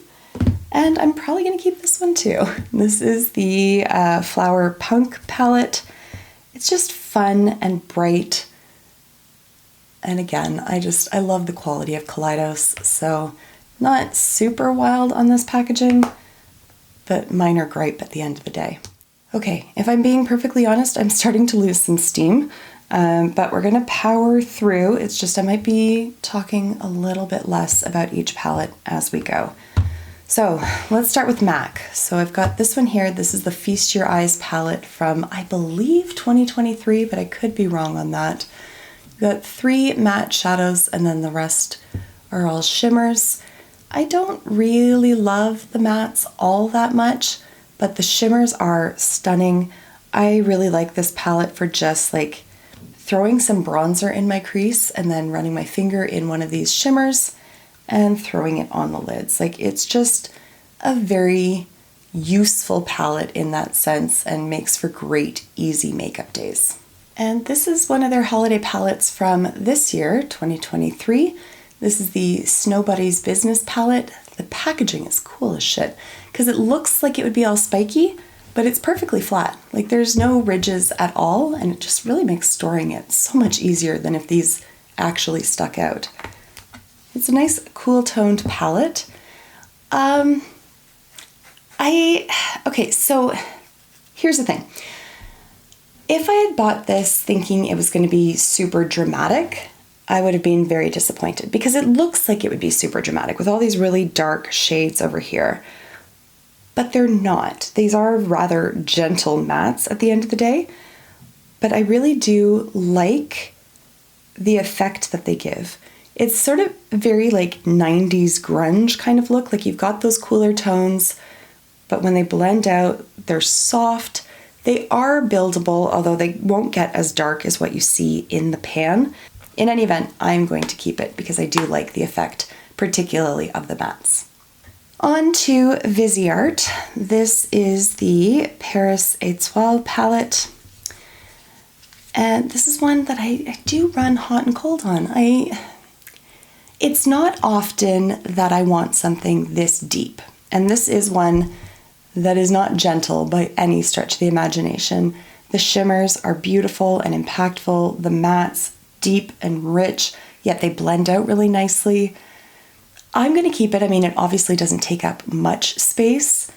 and I'm probably going to keep this one too. This is the Flower Punk palette. It's just fun and bright, and again, I love the quality of Kaleidos, so not super wild on this packaging, but minor gripe at the end of the day. Okay, if I'm being perfectly honest, I'm starting to lose some steam, but we're gonna power through. It's just I might be talking a little bit less about each palette as we go. So let's start with MAC. So I've got this one here. This is the Feast Your Eyes palette from, I believe, 2023, but I could be wrong on that. We've got 3 matte shadows, and then the rest are all shimmers. I don't really love the mattes all that much, but the shimmers are stunning. I really like this palette for just like throwing some bronzer in my crease and then running my finger in one of these shimmers and throwing it on the lids. Like, it's just a very useful palette in that sense and makes for great, easy makeup days. And this is one of their holiday palettes from this year, 2023. This is the Snow Buddies Business palette. The packaging is cool as shit because it looks like it would be all spiky, but it's perfectly flat. Like, there's no ridges at all, and it just really makes storing it so much easier than if these actually stuck out. It's a nice, cool toned palette. Okay, so here's the thing. If I had bought this thinking it was going to be super dramatic, I would have been very disappointed because it looks like it would be super dramatic with all these really dark shades over here. But they're not. These are rather gentle mattes at the end of the day, but I really do like the effect that they give. It's sort of very like 90s grunge kind of look, like you've got those cooler tones, but when they blend out, they're soft. They are buildable, although they won't get as dark as what you see in the pan. In any event, I'm going to keep it because I do like the effect, particularly of the mattes. On to Viseart. This is the Paris Étoile palette. And this is one that I do run hot and cold on. It's not often that I want something this deep. And this is one that is not gentle by any stretch of the imagination. The shimmers are beautiful and impactful. The mattes, deep and rich, yet they blend out really nicely. I'm going to keep it. I mean, it obviously doesn't take up much space.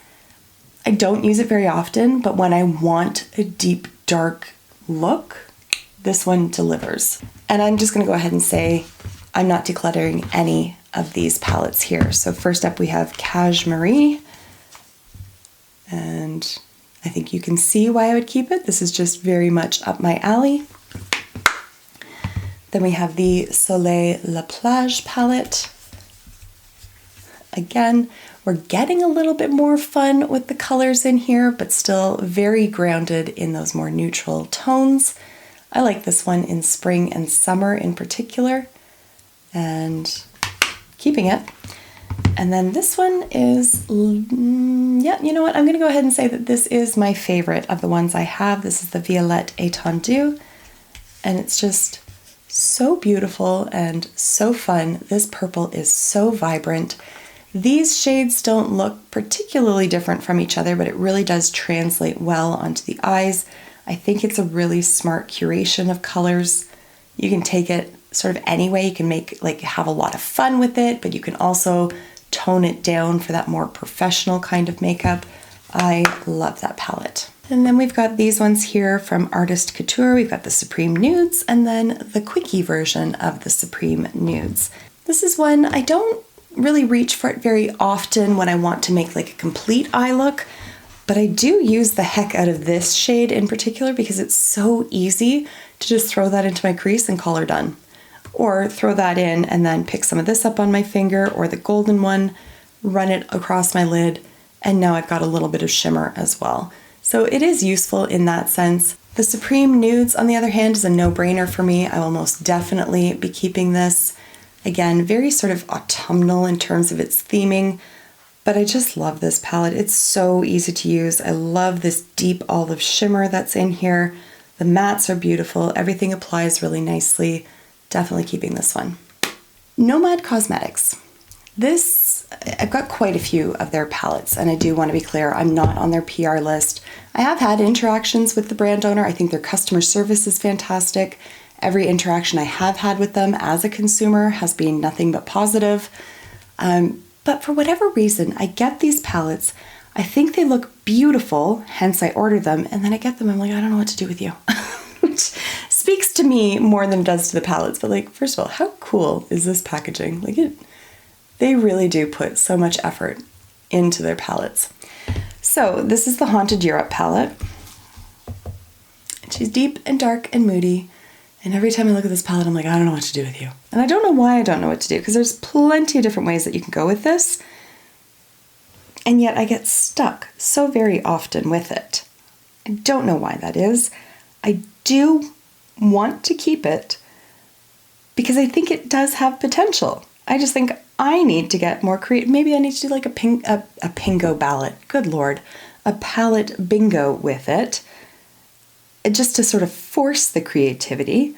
I don't use it very often, but when I want a deep, dark look, this one delivers. And I'm just gonna go ahead and say I'm not decluttering any of these palettes here. So first up we have Cashmere, and I think you can see why I would keep it. This is just very much up my alley. Then we have the Soleil La Plage palette. Again, we're getting a little bit more fun with the colors in here, but still very grounded in those more neutral tones. I like this one in spring and summer in particular, and keeping it. And then this one is, yeah, you know what? I'm gonna go ahead and say that this is my favorite of the ones I have. This is the Violette Étendue, and it's just so beautiful and so fun. This purple is so vibrant. These shades don't look particularly different from each other, but it really does translate well onto the eyes. I think it's a really smart curation of colors. You can take it sort of any way. You can have a lot of fun with it, but you can also tone it down for that more professional kind of makeup. I love that palette. And then we've got these ones here from Artist Couture. We've got the Supreme Nudes and then the Quickie version of the Supreme Nudes. This is one I don't really reach for it very often when I want to make like a complete eye look, but I do use the heck out of this shade in particular because it's so easy to just throw that into my crease and call her done. Or throw that in and then pick some of this up on my finger or the golden one, run it across my lid, and now I've got a little bit of shimmer as well. So it is useful in that sense. The Supreme Nudes, on the other hand, is a no-brainer for me. I will most definitely be keeping this. Again, very sort of autumnal in terms of its theming, but I just love this palette. It's so easy to use. I love this deep olive shimmer that's in here. The mattes are beautiful. Everything applies really nicely. Definitely keeping this one. Nomad Cosmetics. This, I've got quite a few of their palettes, and I do want to be clear, I'm not on their PR list. I have had interactions with the brand owner. I think their customer service is fantastic. Every interaction I have had with them as a consumer has been nothing but positive. But for whatever reason, I get these palettes. I think they look beautiful, hence I order them, and then I get them, I'm like, I don't know what to do with you. Which speaks to me more than it does to the palettes. But like, first of all, how cool is this packaging? Like they really do put so much effort into their palettes. So this is the Haunted Europe palette. She's deep and dark and moody. And every time I look at this palette, I'm like, I don't know what to do with you. And I don't know why I don't know what to do, because there's plenty of different ways that you can go with this. And yet I get stuck so very often with it. I don't know why that is. I do want to keep it because I think it does have potential. I just think I need to get more creative. Maybe I need to do like a pingo ballot. Good Lord. A palette bingo with it. Just to sort of force the creativity.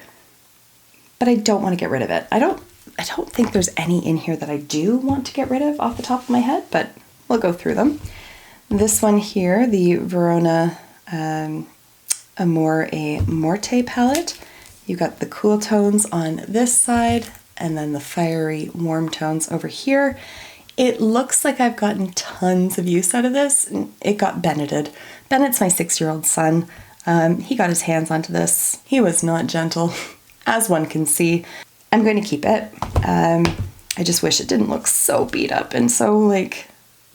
But I don't want to get rid of it. I don't think there's any in here that I do want to get rid of off the top of my head, but we'll go through them. This one here, the Verona Amore e Morte palette. You've got the cool tones on this side and then the fiery warm tones over here. It looks like I've gotten tons of use out of this. It got Bennetted. Bennett's my 6-year-old son. He got his hands onto this. He was not gentle, as one can see. I'm going to keep it. I just wish it didn't look so beat up and so like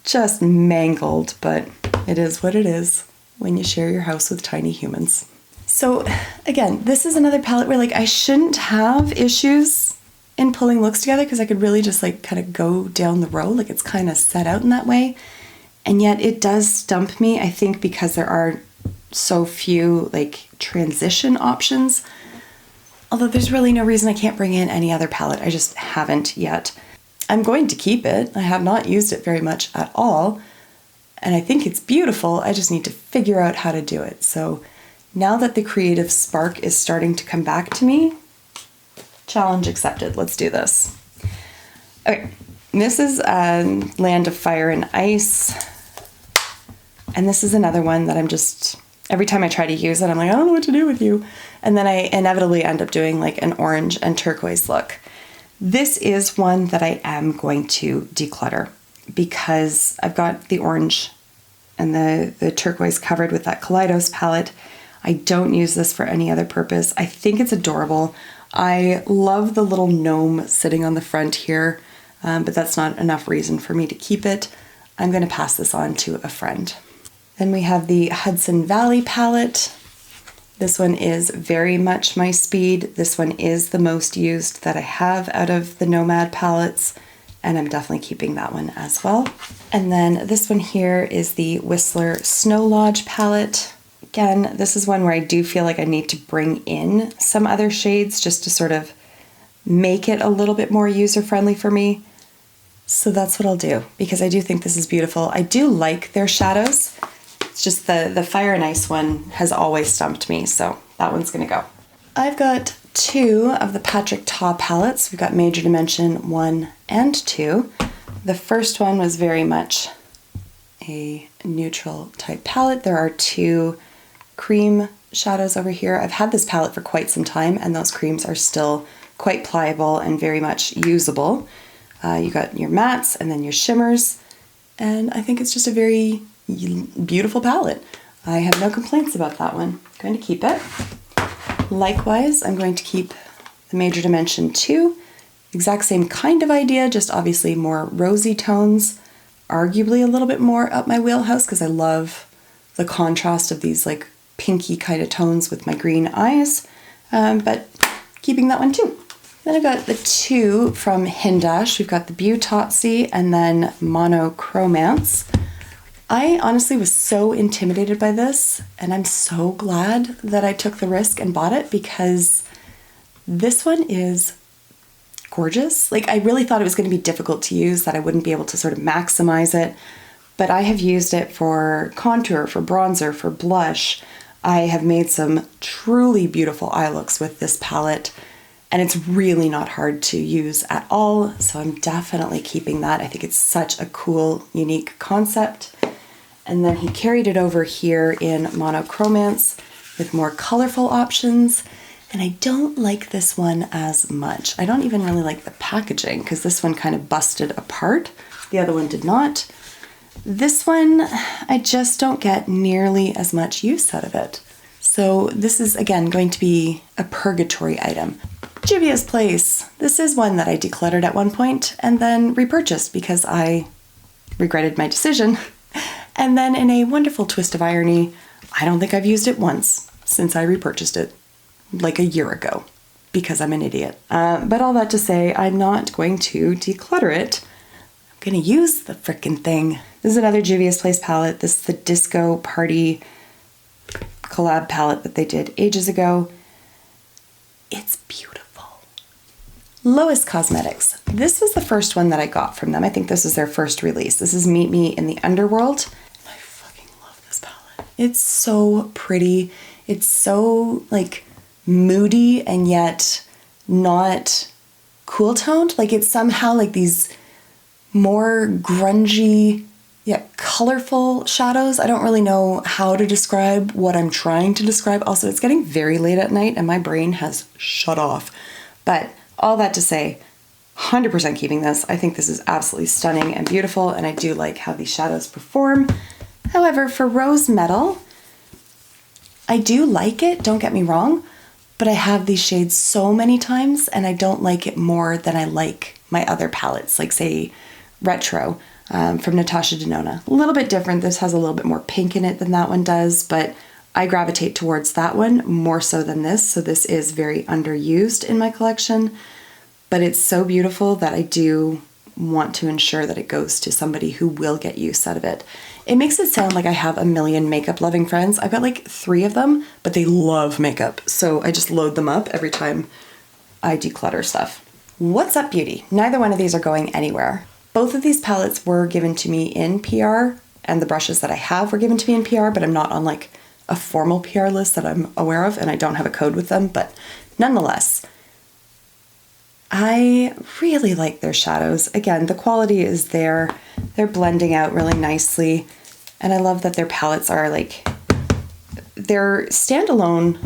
just mangled, but it is what it is when you share your house with tiny humans. So again, this is another palette where like I shouldn't have issues in pulling looks together because I could really just like kind of go down the row, like it's kind of set out in that way. And yet it does stump me, I think, because there are so few like transition options. Although there's really no reason I can't bring in any other palette. I just haven't yet. I'm going to keep it. I have not used it very much at all. And I think it's beautiful. I just need to figure out how to do it. So now that the creative spark is starting to come back to me, challenge accepted. Let's do this. Okay, this is Land of Fire and Ice. And this is another one that I'm just, every time I try to use it, I'm like, I don't know what to do with you. And then I inevitably end up doing like an orange and turquoise look. This is one that I am going to declutter because I've got the orange and the turquoise covered with that Kaleidos palette. I don't use this for any other purpose. I think it's adorable. I love the little gnome sitting on the front here, but that's not enough reason for me to keep it. I'm going to pass this on to a friend. Then we have the Hudson Valley palette. This one is very much my speed. This one is the most used that I have out of the Nomad palettes, and I'm definitely keeping that one as well. And then this one here is the Whistler Snow Lodge palette. Again, this is one where I do feel like I need to bring in some other shades just to sort of make it a little bit more user-friendly for me. So that's what I'll do, because I do think this is beautiful. I do like their shadows. It's just the Fire and Ice one has always stumped me, so that one's gonna go. I've got two of the Patrick Ta palettes. We've got Major Dimension 1 and 2. The first one was very much a neutral type palette. There are two cream shadows over here. I've had this palette for quite some time, and those creams are still quite pliable and very much usable. You got your mattes and then your shimmers, and I think it's just a very beautiful palette. I have no complaints about that one. I'm going to keep it. Likewise, I'm going to keep the Major Dimension 2. Exact same kind of idea, just obviously more rosy tones, arguably a little bit more up my wheelhouse because I love the contrast of these like pinky kind of tones with my green eyes, but keeping that one too. Then I've got the two from Hindash. We've got the Beautotsi and then Monochromance. I honestly was so intimidated by this, and I'm so glad that I took the risk and bought it because this one is gorgeous. Like, I really thought it was going to be difficult to use, that I wouldn't be able to sort of maximize it, but I have used it for contour, for bronzer, for blush. I have made some truly beautiful eye looks with this palette, and it's really not hard to use at all, so I'm definitely keeping that. I think it's such a cool, unique concept. And then he carried it over here in Monochromance with more colorful options, and I don't like this one as much. I don't even really like the packaging because this one kind of busted apart. The other one did not. This one, I just don't get nearly as much use out of it. So this is, again, going to be a purgatory item. Juvia's Place. This is one that I decluttered at one point and then repurchased because I regretted my decision. And then in a wonderful twist of irony, I don't think I've used it once since I repurchased it like a year ago because I'm an idiot. But all that to say, I'm not going to declutter it. I'm going to use the frickin' thing. This is another Juvia's Place palette. This is the Disco Party collab palette that they did ages ago. It's beautiful. Lois Cosmetics. This was the first one that I got from them. I think this is their first release. This is Meet Me in the Underworld. I fucking love this palette. It's so pretty. It's so like moody and yet not cool toned. Like it's somehow like these more grungy yet colorful shadows. I don't really know how to describe what I'm trying to describe. Also, it's getting very late at night and my brain has shut off. But all that to say, 100% keeping this. I think this is absolutely stunning and beautiful, and I do like how these shadows perform. However, for Rose Metal, I do like it, don't get me wrong, but I have these shades so many times and I don't like it more than I like my other palettes, like say Retro from Natasha Denona. A little bit different. This has a little bit more pink in it than that one does, but I gravitate towards that one more so than this, so this is very underused in my collection, but it's so beautiful that I do want to ensure that it goes to somebody who will get use out of it. It makes it sound like I have a million makeup loving friends. I've got like 3 of them, but they love makeup, so I just load them up every time I declutter stuff. What's Up Beauty? Neither one of these are going anywhere. Both of these palettes were given to me in PR, and the brushes that I have were given to me in PR, but I'm not on like a formal PR list that I'm aware of, and I don't have a code with them, but nonetheless, I really like their shadows. Again, the quality is there. They're blending out really nicely, and I love that their palettes are like, they're standalone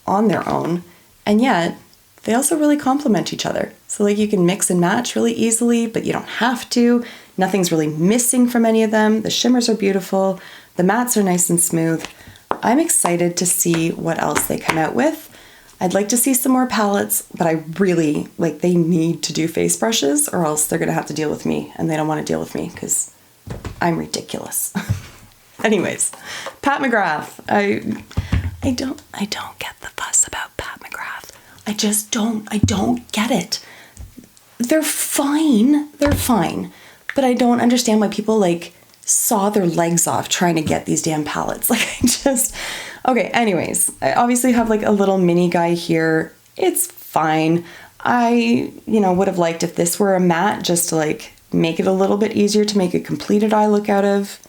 on their own, and yet they also really complement each other. So like you can mix and match really easily, but you don't have to. Nothing's really missing from any of them. The shimmers are beautiful. The mattes are nice and smooth. I'm excited to see what else they come out with. I'd like to see some more palettes, but I really, like, they need to do face brushes or else they're gonna have to deal with me, and they don't wanna deal with me because I'm ridiculous. Anyways, Pat McGrath. I don't get the fuss about Pat McGrath. I don't get it. They're fine, but I don't understand why people like saw their legs off trying to get these damn palettes. Like okay, anyways, I obviously have like a little mini guy here. It's fine. I, would have liked if this were a matte just to like make it a little bit easier to make a completed eye look out of,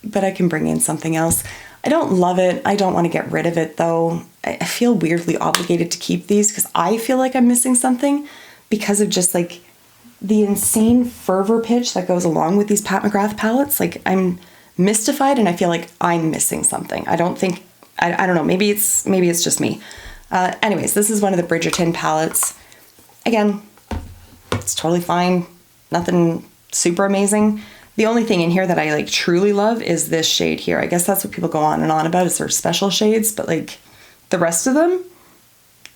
but I can bring in something else. I don't love it. I don't want to get rid of it though. I feel weirdly obligated to keep these because I feel like I'm missing something because of just like the insane fervor pitch that goes along with these Pat McGrath palettes. Like I'm mystified and I feel like I'm missing something. I don't know. Maybe it's just me. Anyways, this is one of the Bridgerton palettes. Again, it's totally fine. Nothing super amazing. The only thing in here that I like truly love is this shade here. I guess that's what people go on and on about is their special shades, but like the rest of them,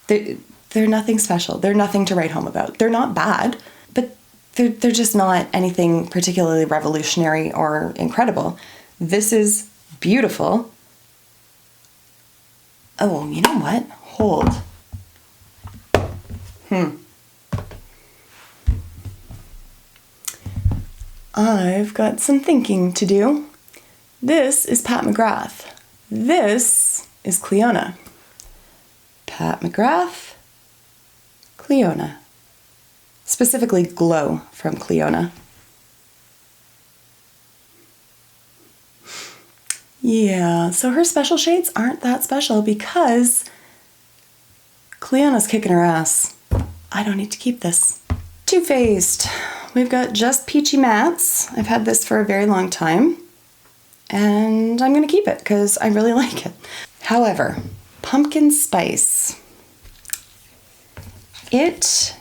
they're nothing special. They're nothing to write home about. They're not bad, but they're just not anything particularly revolutionary or incredible. This is beautiful. Oh, you know what? Hold. I've got some thinking to do. This is Pat McGrath. This is Cleona. Pat McGrath, Cleona. Specifically Glow from Cleona. Yeah, so her special shades aren't that special because Cleona's kicking her ass. I don't need to keep this. Too Faced. We've got Just Peachy Mattes. I've had this for a very long time and I'm going to keep it because I really like it. However, Pumpkin Spice. It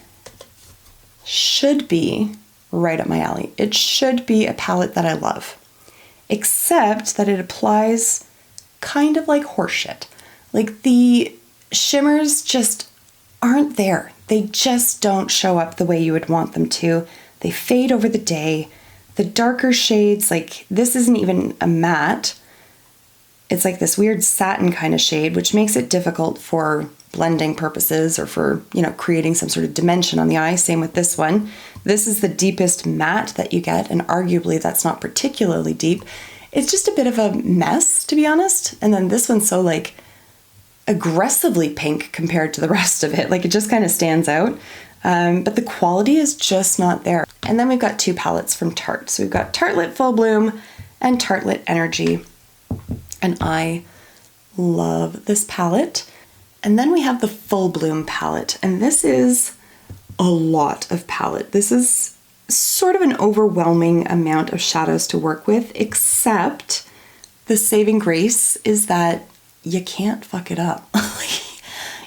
should be right up my alley. It should be a palette that I love, except that it applies kind of like horseshit. Like the shimmers just aren't there. They just don't show up the way you would want them to. They fade over the day. The darker shades, like this isn't even a matte. It's like this weird satin kind of shade, which makes it difficult for blending purposes or for, creating some sort of dimension on the eye. Same with this one. This is the deepest matte that you get, and arguably that's not particularly deep. It's just a bit of a mess, to be honest. And then this one's so like aggressively pink compared to the rest of it. Like it just kind of stands out. But the quality is just not there. And then we've got two palettes from Tarte. So we've got Tartelette Full Bloom and Tartelette Energy. And I love this palette. And then we have the Full Bloom palette. And this is a lot of palette. This is sort of an overwhelming amount of shadows to work with, except the saving grace is that you can't fuck it up.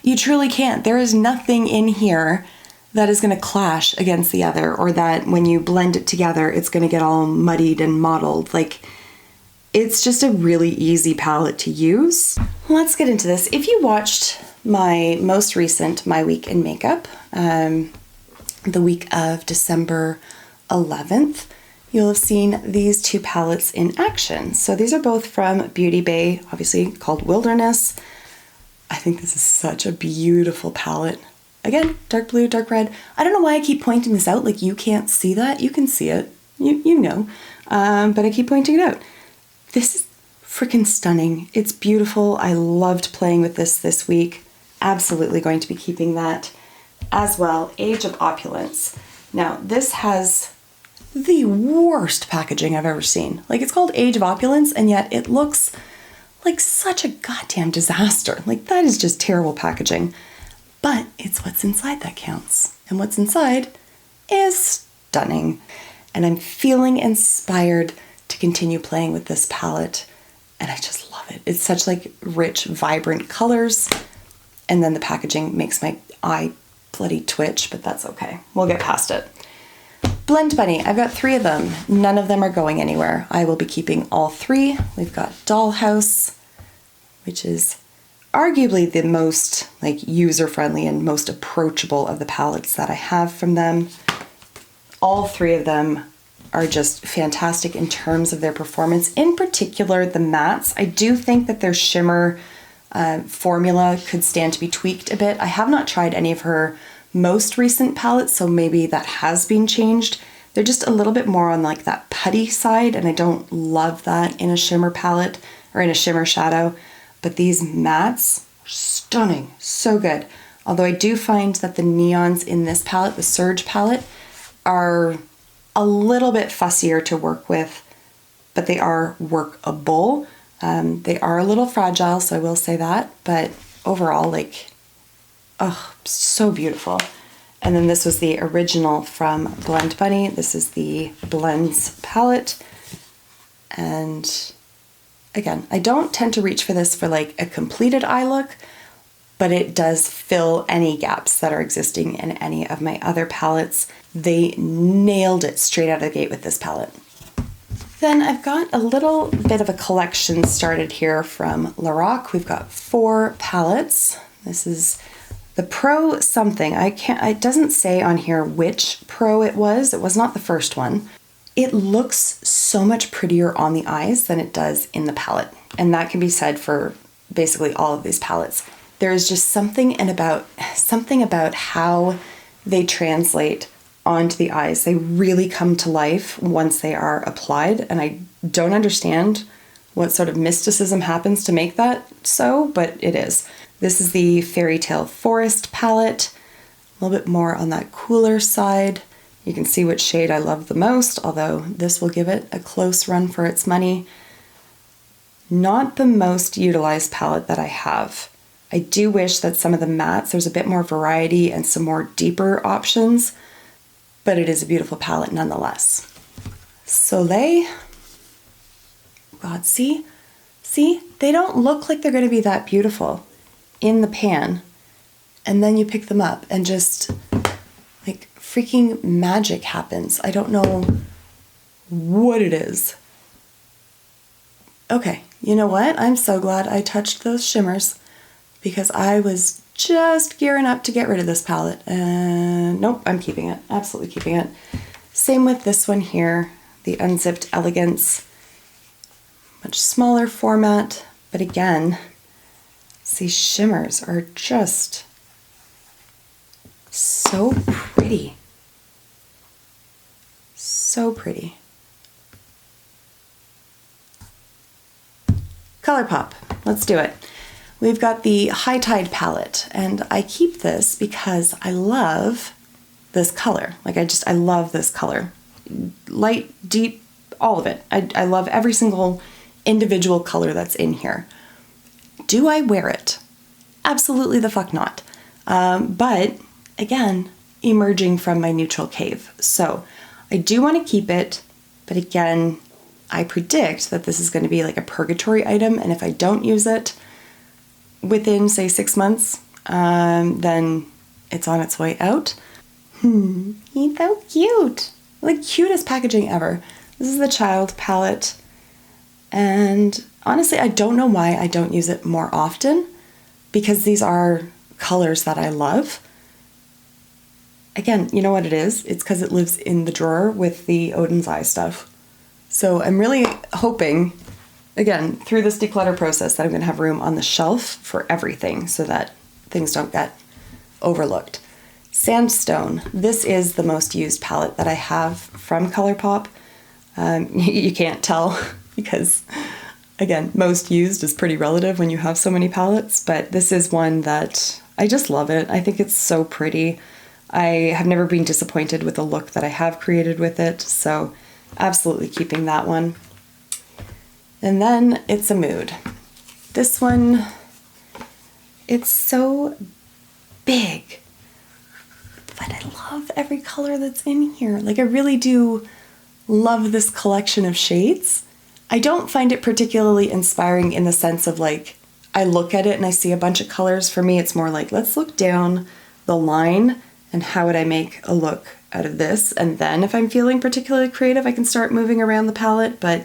You truly can't. There is nothing in here that is going to clash against the other, or that when you blend it together, it's going to get all muddied and mottled. Like, it's just a really easy palette to use. Let's get into this. If you watched my most recent My Week in Makeup, the week of December 11th, you'll have seen these two palettes in action. So these are both from Beauty Bay, obviously called Wilderness. I think this is such a beautiful palette. Again, dark blue, dark red. I don't know why I keep pointing this out, like you can't see that. You can see it, you know, but I keep pointing it out. This is freaking stunning. It's beautiful. I loved playing with this week. Absolutely going to be keeping that as well. Age of Opulence. Now, this has the worst packaging I've ever seen. Like, it's called Age of Opulence, and yet it looks like such a goddamn disaster. Like, that is just terrible packaging. But it's what's inside that counts. And what's inside is stunning. And I'm feeling inspired to continue playing with this palette. And I just love it. It's such like rich, vibrant colors. And then the packaging makes my eye bloody twitch, but that's okay. We'll get past it. Blend Bunny, I've got 3 of them. None of them are going anywhere. I will be keeping all 3. We've got Dollhouse, which is arguably the most user-friendly and most approachable of the palettes that I have from them. All 3 of them are just fantastic in terms of their performance. In particular, the mattes. I do think that their shimmer formula could stand to be tweaked a bit. I have not tried any of her most recent palettes, so maybe that has been changed. They're just a little bit more on like that putty side, and I don't love that in a shimmer palette or in a shimmer shadow. But these mattes are stunning, so good. Although I do find that the neons in this palette, the Surge palette, are a little bit fussier to work with, but they are workable. They are a little fragile, so I will say that, but overall, oh, so beautiful. And then this was the original from Blend Bunny. This is the Blends palette. And again, I don't tend to reach for this for like a completed eye look, but it does fill any gaps that are existing in any of my other palettes. They nailed it straight out of the gate with this palette. Then I've got a little bit of a collection started here from Lorac. We've got 4 palettes. This is the Pro something. It doesn't say on here which Pro it was. It was not the first one. It looks so much prettier on the eyes than it does in the palette. And that can be said for basically all of these palettes. There is just something about how they translate onto the eyes. They really come to life once they are applied, and I don't understand what sort of mysticism happens to make that so, but it is. This is the Fairy Tale Forest palette, a little bit more on that cooler side. You can see which shade I love the most, although this will give it a close run for its money. Not the most utilized palette that I have. I do wish that some of the mattes, there's a bit more variety and some more deeper options, but it is a beautiful palette nonetheless. Soleil. God, see? They don't look like they're going to be that beautiful in the pan, and then you pick them up and just like freaking magic happens. I don't know what it is. Okay, you know what? I'm so glad I touched those shimmers because I was just gearing up to get rid of this palette, and nope, I'm keeping it. Absolutely keeping it. Same with this one here, the Unzipped Elegance. Much smaller format, but again, these shimmers are just so pretty. So pretty. ColourPop, let's do it. We've got the High Tide palette, and I keep this because I love this color. I love this color. Light, deep, all of it. I love every single individual color that's in here. Do I wear it? Absolutely the fuck not. But again, emerging from my neutral cave. So I do want to keep it, but again, I predict that this is going to be like a purgatory item, and if I don't use it within, say, 6 months, then it's on its way out. He's so cute. The cutest packaging ever. This is the Child palette, and honestly, I don't know why I don't use it more often, because these are colors that I love. Again, you know what it is? It's because it lives in the drawer with the Odin's Eye stuff. So I'm really hoping, again, through this declutter process, that I'm going to have room on the shelf for everything so that things don't get overlooked. Sandstone. This is the most used palette that I have from ColourPop. You can't tell because, again, most used is pretty relative when you have so many palettes, but this is one that I just love it. I think it's so pretty. I have never been disappointed with the look that I have created with it, so absolutely keeping that one. And then It's a Mood. This one, it's so big, but I love every color that's in here. I really do love this collection of shades. I don't find it particularly inspiring in the sense of I look at it and I see a bunch of colors. For me, it's more let's look down the line and how would I make a look out of this. And then if I'm feeling particularly creative, I can start moving around the palette, but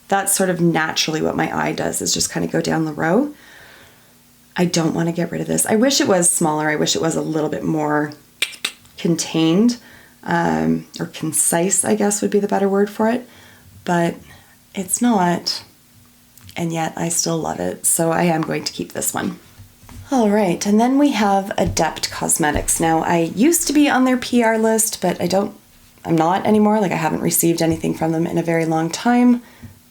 that's sort of naturally what my eye does, is just kind of go down the row. I don't want to get rid of this. I wish it was smaller. I wish it was a little bit more contained, or concise, I guess would be the better word for it, but it's not, and yet I still love it, so I am going to keep this one. All right, and then we have Adept Cosmetics. Now, I used to be on their PR list, but I'm not anymore. Like, I haven't received anything from them in a very long time.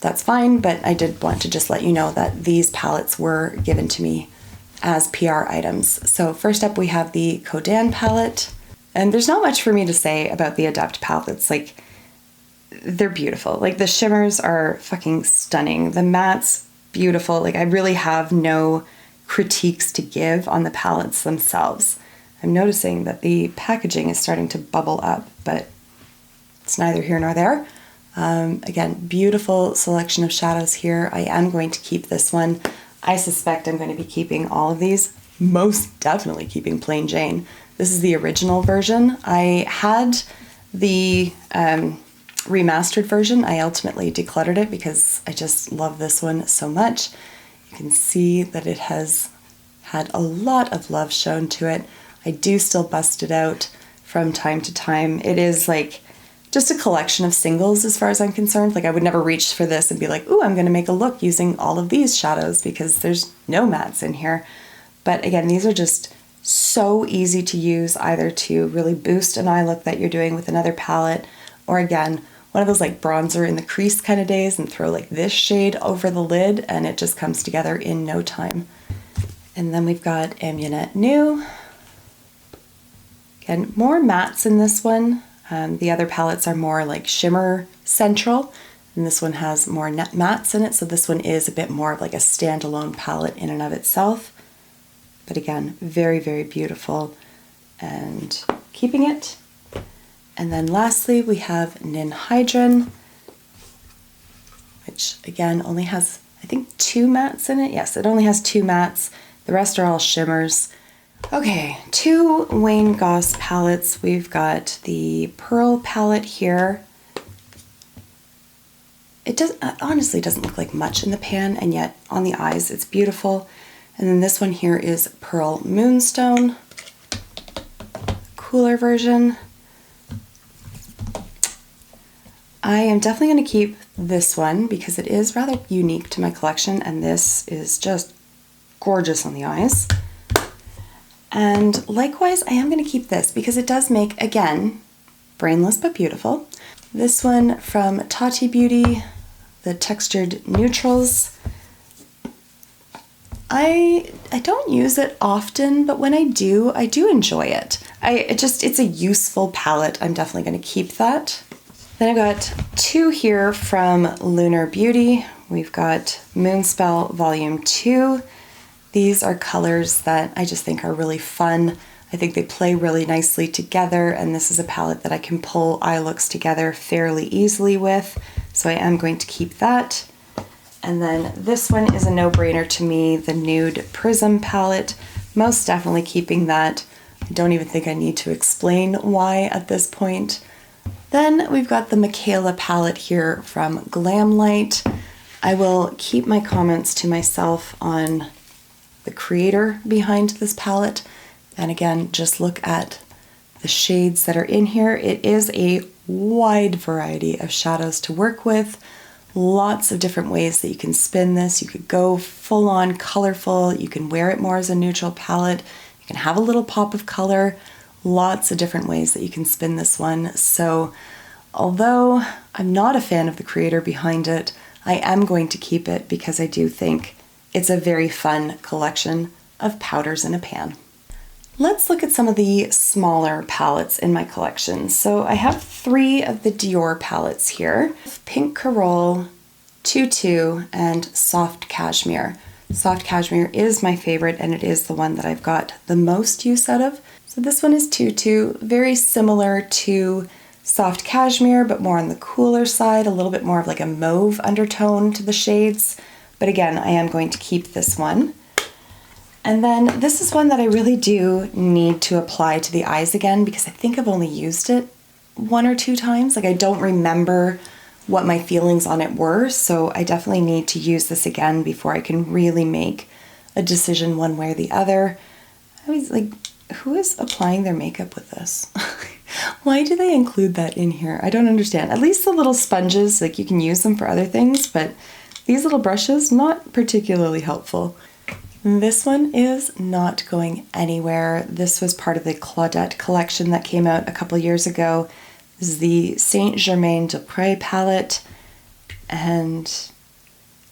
That's fine, but I did want to just let you know that these palettes were given to me as PR items. So first up, we have the Codan palette, and there's not much for me to say about the Adept palettes. Like, they're beautiful. Like, the shimmers are fucking stunning. The mattes, beautiful. Like, I really have no critiques to give on the palettes themselves. I'm noticing that the packaging is starting to bubble up, but it's neither here nor there. Again, beautiful selection of shadows here. I am going to keep this one. I suspect I'm going to be keeping all of these. Most definitely keeping Plain Jane. This is the original version. I had the remastered version. I ultimately decluttered it because I just love this one so much. You can see that it has had a lot of love shown to it. I do still bust it out from time to time. It is like just a collection of singles as far as I'm concerned. Like, I would never reach for this and be like, ooh, I'm going to make a look using all of these shadows, because there's no mattes in here. But again, these are just so easy to use, either to really boost an eye look that you're doing with another palette, or again, one of those like bronzer in the crease kind of days, and throw like this shade over the lid and it just comes together in no time. And then we've got Amunet New. Again, more mattes in this one. The other palettes are more like shimmer central, and this one has more mattes in it, so this one is a bit more of like a standalone palette in and of itself. But again, very, very beautiful, and keeping it. And then lastly, we have Ninhydrin, which again only has, I think, 2 mattes in it. Yes, it only has 2 mattes. The rest are all shimmers. Okay, 2 Wayne Goss palettes. We've got the Pearl palette here. It honestly doesn't look like much in the pan, and yet on the eyes it's beautiful. And then this one here is Pearl Moonstone, cooler version. I am definitely going to keep this one because it is rather unique to my collection, and this is just gorgeous on the eyes. And likewise, I am going to keep this because it does make, again, brainless but beautiful. This one from Tati Beauty, the Textured Neutrals. I don't use it often, but when I do enjoy it. It's a useful palette. I'm definitely going to keep that. Then I've got 2 here from Lunar Beauty. We've got Moonspell Volume 2. These are colors that I just think are really fun. I think they play really nicely together, and this is a palette that I can pull eye looks together fairly easily with, so I am going to keep that. And then this one is a no-brainer to me, the Nude Prism palette. Most definitely keeping that. I don't even think I need to explain why at this point. Then we've got the Michaela palette here from Glamlight. I will keep my comments to myself on the creator behind this palette. And again, just look at the shades that are in here. It is a wide variety of shadows to work with. Lots of different ways that you can spin this. You could go full on colorful. You can wear it more as a neutral palette. You can have a little pop of color. Lots of different ways that you can spin this one. So although I'm not a fan of the creator behind it, I am going to keep it because I do think it's a very fun collection of powders in a pan. Let's look at some of the smaller palettes in my collection. So I have 3 of the Dior palettes here. Pink Carole, Tutu, and Soft Cashmere. Soft Cashmere is my favorite, and it is the one that I've got the most use out of. So this one is Tutu, very similar to Soft Cashmere, but more on the cooler side, a little bit more of like a mauve undertone to the shades. But again, I am going to keep this one. And then this is one that I really do need to apply to the eyes again because I think I've only used it 1 or 2 times. Like I don't remember what my feelings on it were, so I definitely need to use this again before I can really make a decision one way or the other. I was like, who is applying their makeup with this? Why do they include that in here? I don't understand. At least the little sponges, like you can use them for other things, but these little brushes, not particularly helpful. This one is not going anywhere. This was part of the Claudette collection that came out a couple years ago. This is the Saint Germain des Prés palette, and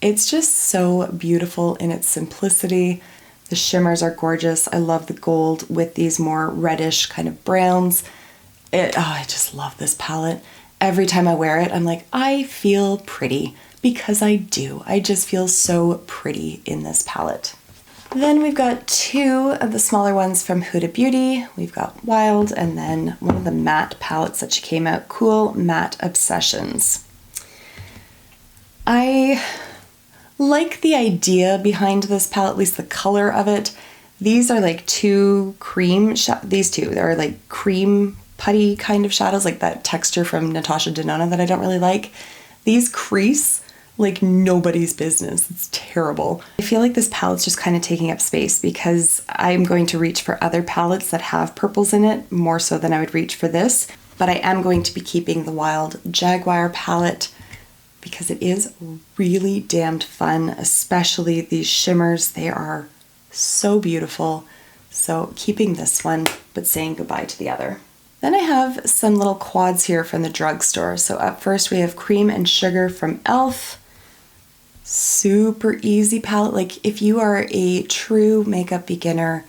it's just so beautiful in its simplicity. The shimmers are gorgeous. I love the gold with these more reddish kind of browns. I just love this palette. Every time I wear it, I'm like, I feel pretty, because I do. I just feel so pretty in this palette. Then we've got 2 of the smaller ones from Huda Beauty. We've got Wild, and then one of the matte palettes that she came out, Cool Matte Obsessions. I like the idea behind this palette, at least the color of it. These are like 2 cream, these 2, they're like cream putty kind of shadows, like that texture from Natasha Denona that I don't really like. These crease like nobody's business. It's terrible. I feel like this palette's just kind of taking up space because I'm going to reach for other palettes that have purples in it more so than I would reach for this. But I am going to be keeping the Wild Jaguar palette because it is really damned fun, especially these shimmers. They are so beautiful. So keeping this one, but saying goodbye to the other. Then I have some little quads here from the drugstore. So up first we have Cream and Sugar from e.l.f. Super easy palette. Like if you are a true makeup beginner,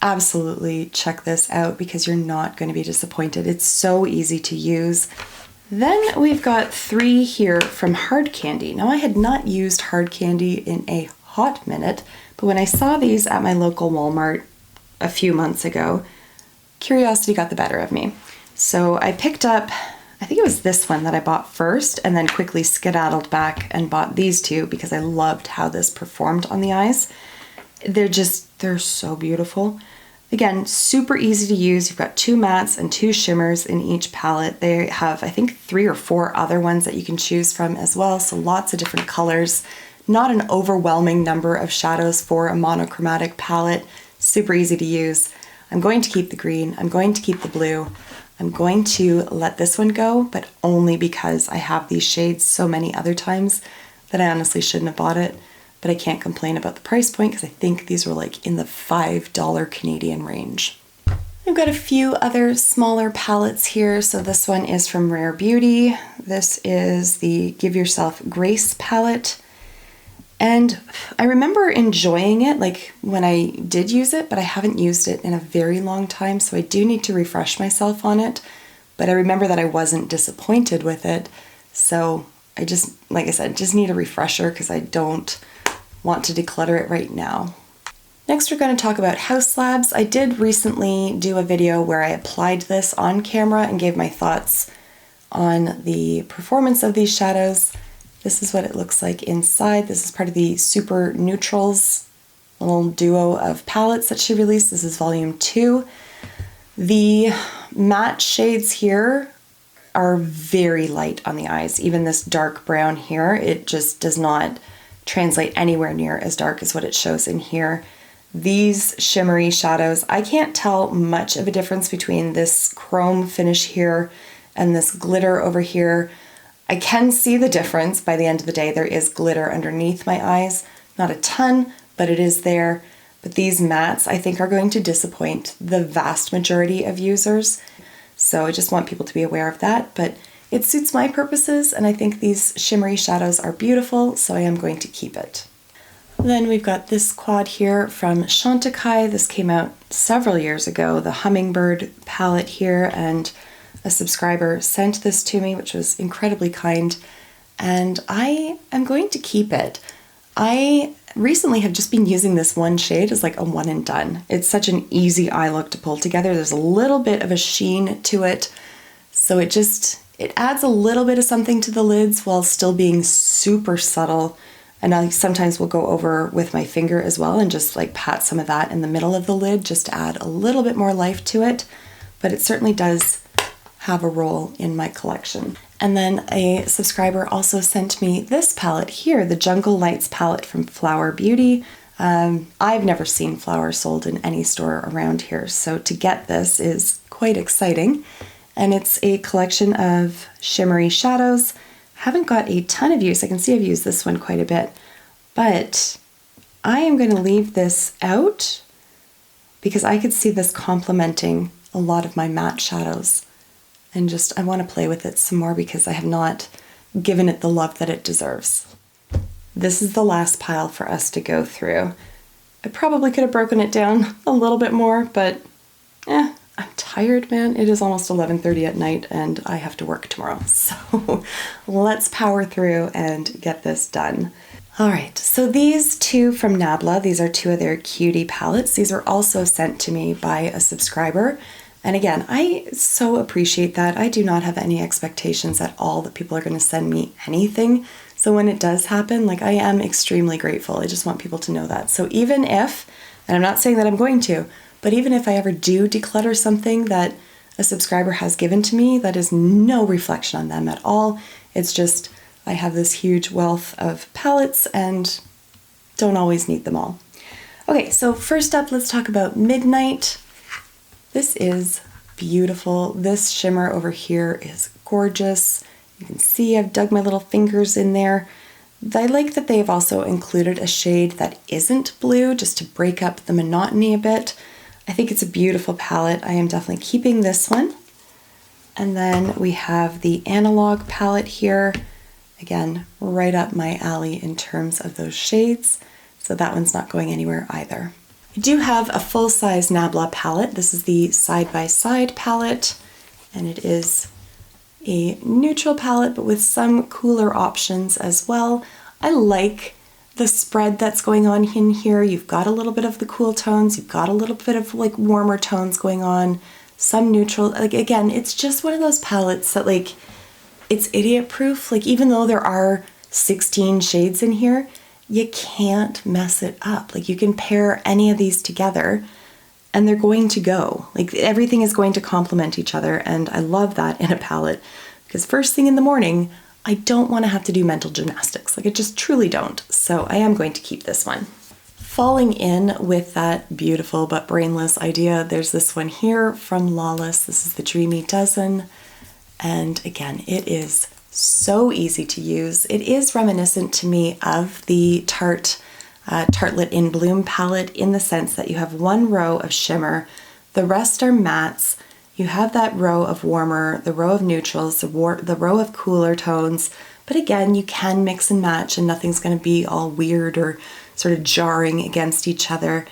absolutely check this out because you're not going to be disappointed. It's so easy to use. Then we've got 3 here from Hard Candy. Now I had not used Hard Candy in a hot minute, but when I saw these at my local Walmart a few months ago, curiosity got the better of me. So I picked up, I think it was this one that I bought first and then quickly skedaddled back and bought these 2 because I loved how this performed on the eyes. They're so beautiful. Again, super easy to use. You've got 2 mattes and 2 shimmers in each palette. They have, I think, 3 or 4 other ones that you can choose from as well. So lots of different colors. Not an overwhelming number of shadows for a monochromatic palette. Super easy to use. I'm going to keep the green. I'm going to keep the blue. I'm going to let this one go, but only because I have these shades so many other times that I honestly shouldn't have bought it. But I can't complain about the price point because I think these were like in the $5 Canadian range. I've got a few other smaller palettes here. So this one is from Rare Beauty. This is the Give Yourself Grace palette. And I remember enjoying it like when I did use it, but I haven't used it in a very long time. So I do need to refresh myself on it. But I remember that I wasn't disappointed with it. So I just, like I said, just need a refresher because I don't want to declutter it right now. Next, we're going to talk about House Slabs. I did recently do a video where I applied this on camera and gave my thoughts on the performance of these shadows. This is what it looks like inside. This is part of the Super Neutrals little duo of palettes that she released. This is volume 2. The matte shades here are very light on the eyes. Even this dark brown here, it just does not translate anywhere near as dark as what it shows in here. These shimmery shadows, I can't tell much of a difference between this chrome finish here and this glitter over here. I can see the difference. By the end of the day, there is glitter underneath my eyes. Not a ton, but it is there. But these mattes, I think, are going to disappoint the vast majority of users. So I just want people to be aware of that. But it suits my purposes, and I think these shimmery shadows are beautiful, so I am going to keep it. Then we've got this quad here from Chantecaille. This came out several years ago, the Hummingbird palette here, and a subscriber sent this to me, which was incredibly kind, and I am going to keep it. I recently have just been using this one shade as like a one and done. It's such an easy eye look to pull together. There's a little bit of a sheen to it, so it adds a little bit of something to the lids while still being super subtle. And I sometimes will go over with my finger as well and just like pat some of that in the middle of the lid just to add a little bit more life to it. But it certainly does have a role in my collection. And then a subscriber also sent me this palette here, the Jungle Lights palette from Flower Beauty. I've never seen Flower sold in any store around here, so to get this is quite exciting. And it's a collection of shimmery shadows. Haven't got a ton of use. I can see I've used this one quite a bit, but I am going to leave this out because I could see this complementing a lot of my matte shadows. And just, I want to play with it some more because I have not given it the love that it deserves. This is the last pile for us to go through. I probably could have broken it down a little bit more, but I'm tired, man. It is almost 11:30 at night and I have to work tomorrow. So let's power through and get this done. All right, so these two from Nabla, these are two of their cutie palettes. These were also sent to me by a subscriber. And again, I so appreciate that. I do not have any expectations at all that people are going to send me anything. So when it does happen, like I am extremely grateful. I just want people to know that. So even if, and I'm not saying that I'm going to, but even if I ever do declutter something that a subscriber has given to me, that is no reflection on them at all. It's just, I have this huge wealth of palettes and don't always need them all. Okay, so first up, let's talk about Midnight. This is beautiful. This shimmer over here is gorgeous. You can see I've dug my little fingers in there. I like that they've also included a shade that isn't blue just to break up the monotony a bit. I think it's a beautiful palette. I am definitely keeping this one. And then we have the Analog palette here. Again, right up my alley in terms of those shades. So that one's not going anywhere either. I do have a full-size Nabla palette. This is the side-by-side palette, and it is a neutral palette, but with some cooler options as well. I like the spread that's going on in here. You've got a little bit of the cool tones, you've got a little bit of like warmer tones going on, some neutral. Like again, it's just one of those palettes that like, it's idiot proof. Like even though there are 16 shades in here, you can't mess it up. Like you can pair any of these together and they're going to go. Like everything is going to complement each other, and I love that in a palette because first thing in the morning, I don't want to have to do mental gymnastics. Like I just truly don't. So I am going to keep this one. Falling in with that beautiful but brainless idea, there's this one here from Lawless. This is the Dreamy Dozen. And again, it is so easy to use. It is reminiscent to me of the Tartelette in Bloom palette in the sense that you have one row of shimmer, the rest are mattes, you have that row of warmer, the row of neutrals, the row of cooler tones, but again, you can mix and match and nothing's going to be all weird or sort of jarring against each other.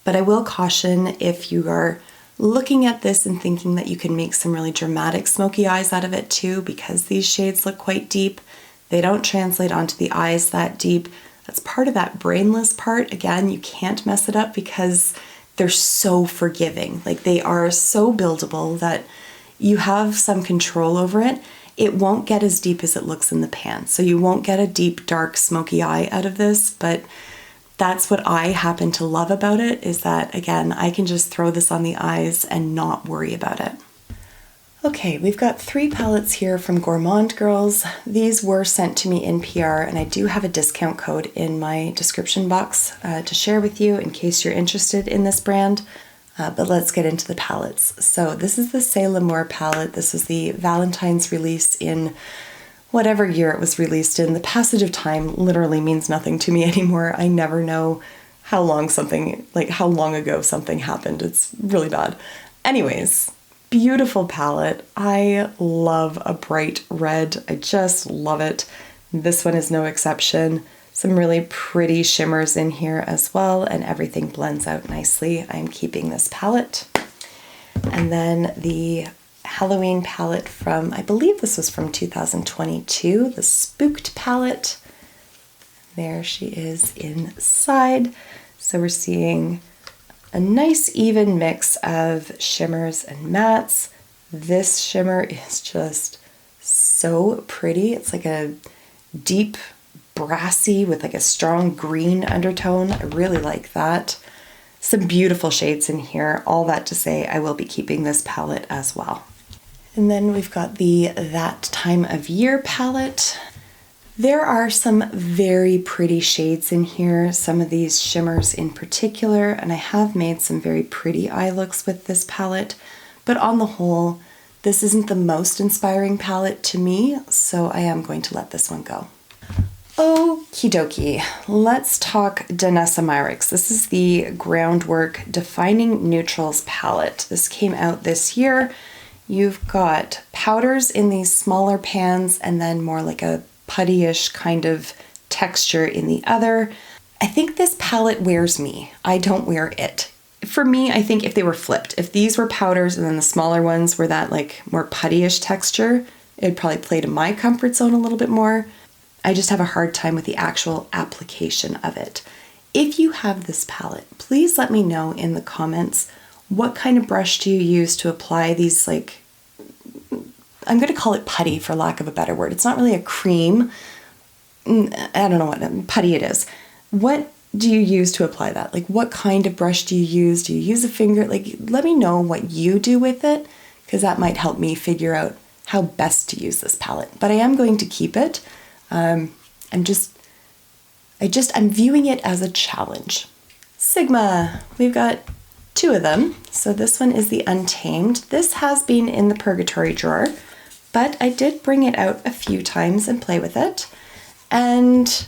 But I will caution if you are looking at this and thinking that you can make some really dramatic smoky eyes out of it too, because these shades look quite deep. They don't translate onto the eyes that deep. That's part of that brainless part. Again, you can't mess it up because they're so forgiving. Like they are so buildable that you have some control over it. It won't get as deep as it looks in the pan. So you won't get a deep, dark, smoky eye out of this, but that's what I happen to love about it, is that, again, I can just throw this on the eyes and not worry about it. Okay, we've got 3 palettes here from Gourmand Girls. These were sent to me in PR, and I do have a discount code in my description box to share with you in case you're interested in this brand. But let's get into the palettes. So this is the C'est L'Amour palette. This is the Valentine's release in whatever year it was released in. The passage of time literally means nothing to me anymore. I never know how long ago something happened. It's really bad. Anyways, beautiful palette. I love a bright red. I just love it. This one is no exception. Some really pretty shimmers in here as well, and everything blends out nicely. I'm keeping this palette. And then the Halloween palette from, I believe this was from 2022, the Spooked palette. There she is inside. So we're seeing a nice even mix of shimmers and mattes. This shimmer is just so pretty. It's like a deep brassy with like a strong green undertone. I really like that. Some beautiful shades in here. All that to say, I will be keeping this palette as well. And then we've got the That Time of Year palette. There are some very pretty shades in here, some of these shimmers in particular, and I have made some very pretty eye looks with this palette, but on the whole, this isn't the most inspiring palette to me, so I am going to let this one go. Okie dokie, let's talk Danessa Myricks. This is the Groundwork Defining Neutrals palette. This came out this year. You've got powders in these smaller pans and then more like a puttyish kind of texture in the other. I think this palette wears me. I don't wear it. For me, I think if they were flipped, if these were powders and then the smaller ones were that like more puttyish texture, it'd probably play to my comfort zone a little bit more. I just have a hard time with the actual application of it. If you have this palette, please let me know in the comments, what kind of brush do you use to apply these, like, I'm going to call it putty for lack of a better word. It's not really a cream. I don't know what putty it is. What do you use to apply that? Like, what kind of brush do you use? Do you use a finger? Like, let me know what you do with it, because that might help me figure out how best to use this palette. But I am going to keep it. I'm viewing it as a challenge. Sigma, we've got two of them. So this one is the Untamed. This has been in the Purgatory drawer, but I did bring it out a few times and play with it. And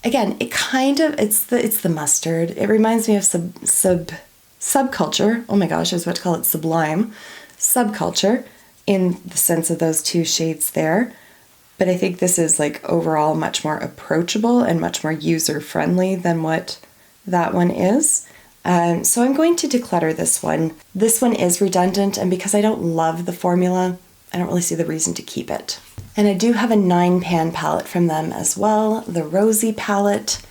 again, it's the mustard. It reminds me of subculture. Oh my gosh, I was about to call it sublime. Subculture in the sense of those two shades there. But I think this is like overall much more approachable and much more user-friendly than what that one is. So I'm going to declutter this one. This one is redundant, and because I don't love the formula, I don't really see the reason to keep it. And I do have a 9-pan palette from them as well, the Rosy palette.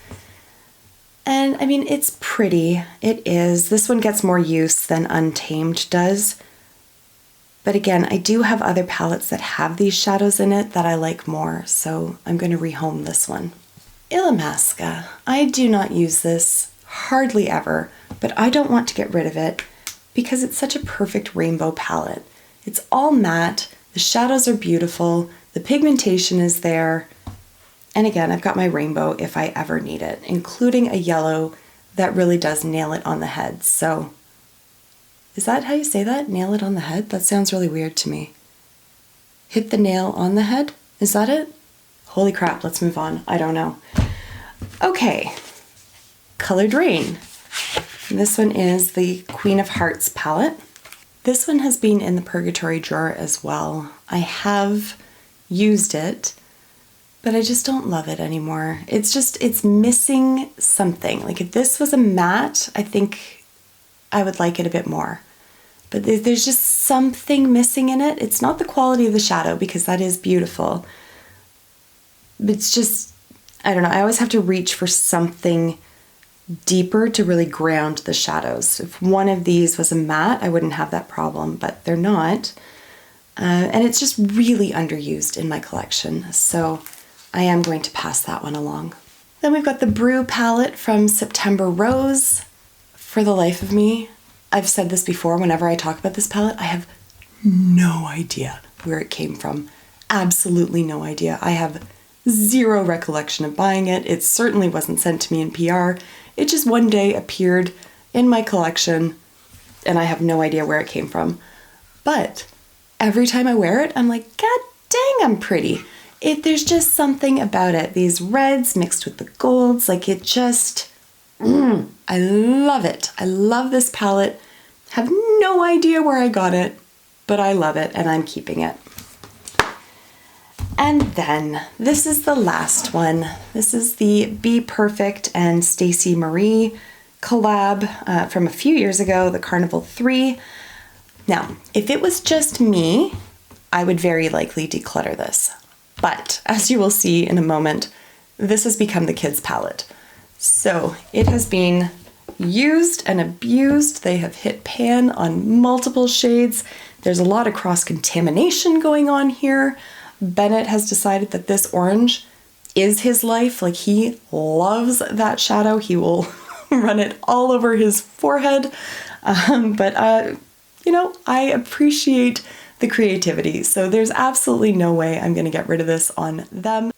And I mean, it's pretty. It is. This one gets more use than Untamed does. But again, I do have other palettes that have these shadows in it that I like more, so I'm going to rehome this one. Illamasqua. I do not use this hardly ever, but I don't want to get rid of it because it's such a perfect rainbow palette. It's all matte, the shadows are beautiful, the pigmentation is there, and again, I've got my rainbow if I ever need it, including a yellow that really does nail it on the head. So is that how you say that? Nail it on the head? That sounds really weird to me. Hit the nail on the head? Is that it? Holy crap, let's move on. I don't know. Okay, Colored Rain. This one is the Queen of Hearts palette. This one has been in the Purgatory drawer as well. I have used it, but I just don't love it anymore. It's missing something. Like if this was a matte, I think I would like it a bit more. But there's just something missing in it. It's not the quality of the shadow, because that is beautiful. It's just, I don't know, I always have to reach for something deeper to really ground the shadows. If one of these was a matte, I wouldn't have that problem, but they're not. And it's just really underused in my collection, so I am going to pass that one along. Then we've got the Brew palette from September Rose. For the life of me, I've said this before, whenever I talk about this palette, I have no idea where it came from. Absolutely no idea. I have zero recollection of buying it. It certainly wasn't sent to me in PR. It just one day appeared in my collection, and I have no idea where it came from. But every time I wear it, I'm like, God dang, I'm pretty. There's just something about it. These reds mixed with the golds, like it just... I love it. I love this palette. Have no idea where I got it, but I love it and I'm keeping it. And then this is the last one. This is the Be Perfect and Stacey Marie collab from a few years ago, the Carnival 3. Now, if it was just me, I would very likely declutter this. But as you will see in a moment, this has become the kids' palette. So it has been used and abused. They have hit pan on multiple shades. There's a lot of cross-contamination going on here. Bennett has decided that this orange is his life. Like, he loves that shadow. He will run it all over his forehead. But I appreciate the creativity. So there's absolutely no way I'm going to get rid of this on them.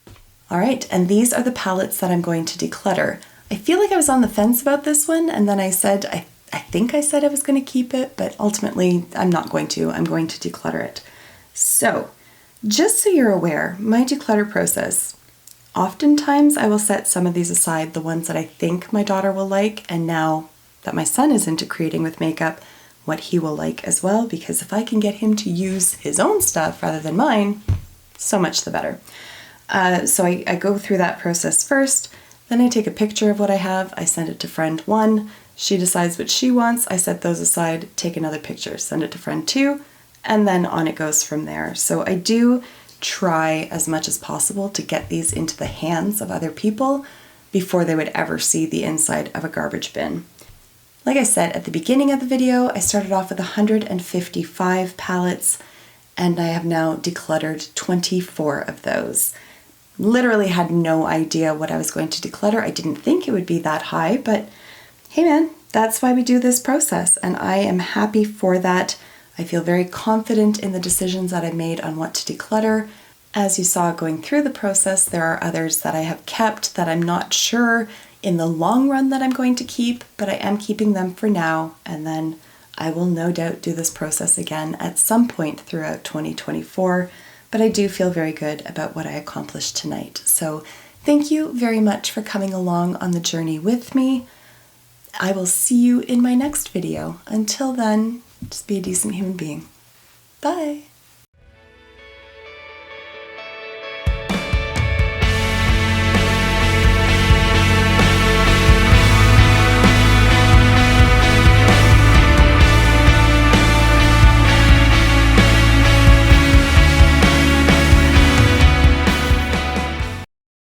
All right, and these are the palettes that I'm going to declutter. I feel like I was on the fence about this one, and then I said, I think I said I was going to keep it, but ultimately I'm not going to. I'm going to declutter it. So, just so you're aware, my declutter process, oftentimes I will set some of these aside, the ones that I think my daughter will like, and now that my son is into creating with makeup, what he will like as well, because if I can get him to use his own stuff rather than mine, so much the better. So I go through that process first, then I take a picture of what I have, I send it to friend 1, she decides what she wants, I set those aside, take another picture, send it to friend 2, and then on it goes from there. So I do try as much as possible to get these into the hands of other people before they would ever see the inside of a garbage bin. Like I said at the beginning of the video, I started off with 155 palettes, and I have now decluttered 24 of those. Literally had no idea what I was going to declutter. I didn't think it would be that high, but hey man, that's why we do this process, and I am happy for that. I feel very confident in the decisions that I made on what to declutter. As you saw going through the process, there are others that I have kept that I'm not sure in the long run that I'm going to keep, but I am keeping them for now, and then I will no doubt do this process again at some point throughout 2024. But I do feel very good about what I accomplished tonight. So thank you very much for coming along on the journey with me. I will see you in my next video. Until then, just be a decent human being. Bye.